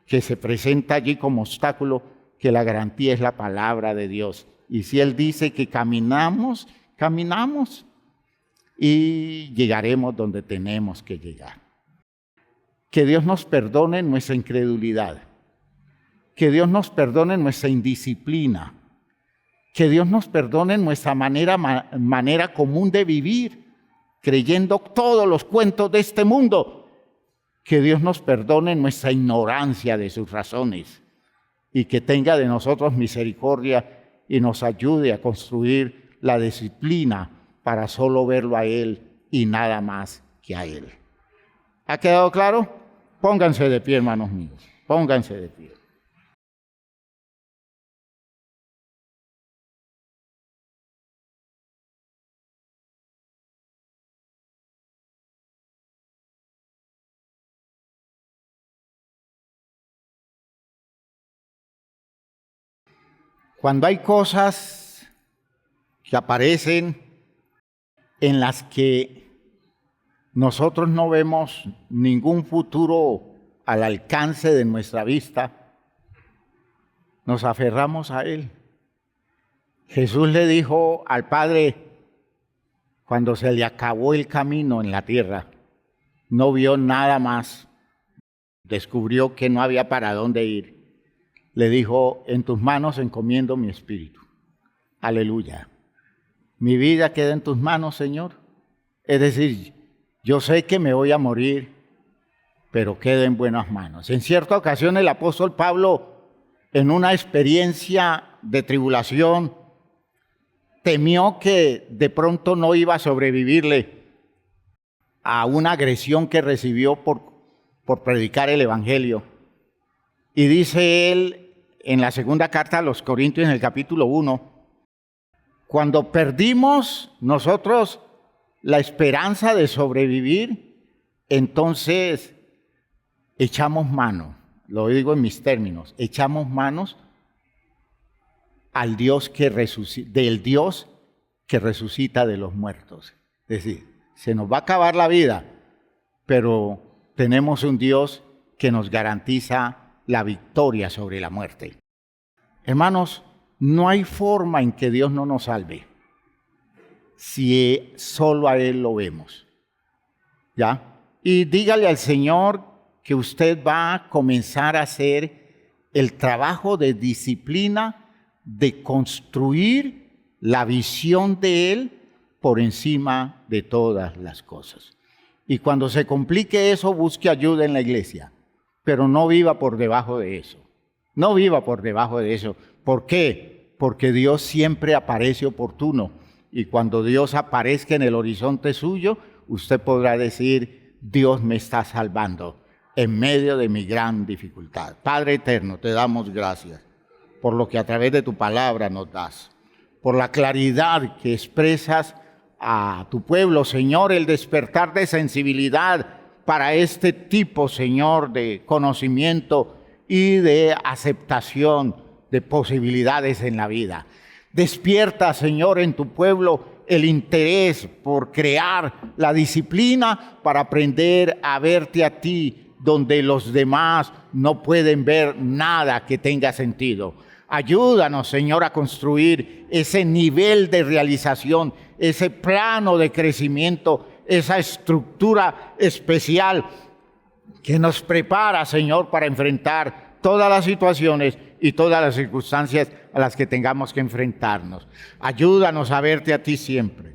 que se presenta allí como obstáculo, que la garantía es la palabra de Dios. Y si Él dice que caminamos, caminamos y llegaremos donde tenemos que llegar. Que Dios nos perdone nuestra incredulidad. Que Dios nos perdone nuestra indisciplina. Que Dios nos perdone nuestra manera común de vivir, creyendo todos los cuentos de este mundo. Que Dios nos perdone nuestra ignorancia de sus razones y que tenga de nosotros misericordia y nos ayude a construir la disciplina para solo verlo a Él y nada más que a Él. ¿Ha quedado claro? Pónganse de pie, hermanos míos. Pónganse de pie. Cuando hay cosas que aparecen en las que nosotros no vemos ningún futuro al alcance de nuestra vista, nos aferramos a Él. Jesús le dijo al Padre, cuando se le acabó el camino en la tierra, no vio nada más, descubrió que no había para dónde ir. Le dijo, en tus manos encomiendo mi espíritu. Aleluya. Mi vida queda en tus manos, Señor. Es decir, yo sé que me voy a morir, pero queda en buenas manos. En cierta ocasión el apóstol Pablo, en una experiencia de tribulación, temió que de pronto no iba a sobrevivirle a una agresión que recibió por predicar el evangelio. Y dice él en la segunda carta a los Corintios, en el capítulo 1, cuando perdimos nosotros la esperanza de sobrevivir, entonces echamos mano, lo digo en mis términos, echamos manos al Dios del Dios que resucita de los muertos. Es decir, se nos va a acabar la vida, pero tenemos un Dios que nos garantiza la victoria sobre la muerte. Hermanos, no hay forma en que Dios no nos salve si solo a Él lo vemos. ¿Ya? Y dígale al Señor que usted va a comenzar a hacer el trabajo de disciplina, de construir la visión de Él por encima de todas las cosas. Y cuando se complique eso, busque ayuda en la iglesia. Pero no viva por debajo de eso. No viva por debajo de eso. ¿Por qué? Porque Dios siempre aparece oportuno. Y cuando Dios aparezca en el horizonte suyo, usted podrá decir, Dios me está salvando en medio de mi gran dificultad. Padre eterno, te damos gracias por lo que a través de tu palabra nos das. Por la claridad que expresas a tu pueblo, Señor, el despertar de sensibilidad para este tipo, Señor, de conocimiento y de aceptación de posibilidades en la vida. Despierta, Señor, en tu pueblo el interés por crear la disciplina para aprender a verte a ti donde los demás no pueden ver nada que tenga sentido. Ayúdanos, Señor, a construir ese nivel de realización, ese plano de crecimiento, esa estructura especial que nos prepara, Señor, para enfrentar todas las situaciones y todas las circunstancias a las que tengamos que enfrentarnos. Ayúdanos a verte a ti siempre.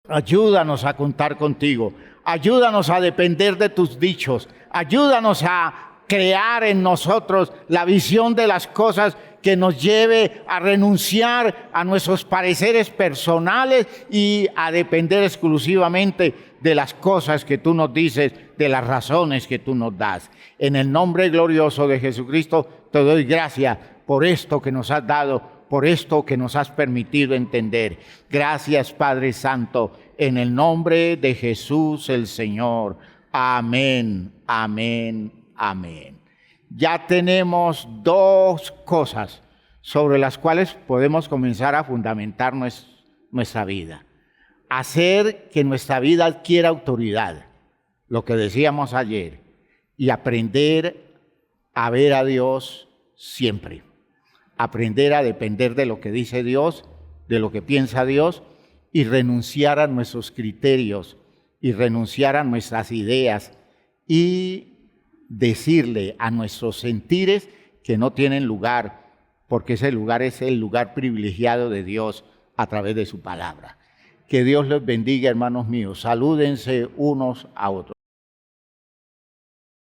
Ayúdanos a contar contigo. Ayúdanos a depender de tus dichos. Ayúdanos a crear en nosotros la visión de las cosas que nos lleve a renunciar a nuestros pareceres personales y a depender exclusivamente de las cosas que tú nos dices, de las razones que tú nos das. En el nombre glorioso de Jesucristo te doy gracias por esto que nos has dado, por esto que nos has permitido entender. Gracias, Padre Santo, en el nombre de Jesús el Señor. Amén, amén, amén. Ya tenemos dos cosas sobre las cuales podemos comenzar a fundamentar nuestra vida. Hacer que nuestra vida adquiera autoridad, lo que decíamos ayer, y aprender a ver a Dios siempre. Aprender a depender de lo que dice Dios, de lo que piensa Dios, y renunciar a nuestros criterios, y renunciar a nuestras ideas, y decirle a nuestros sentires que no tienen lugar, porque ese lugar es el lugar privilegiado de Dios a través de su palabra. Que Dios los bendiga, hermanos míos. Salúdense unos a otros.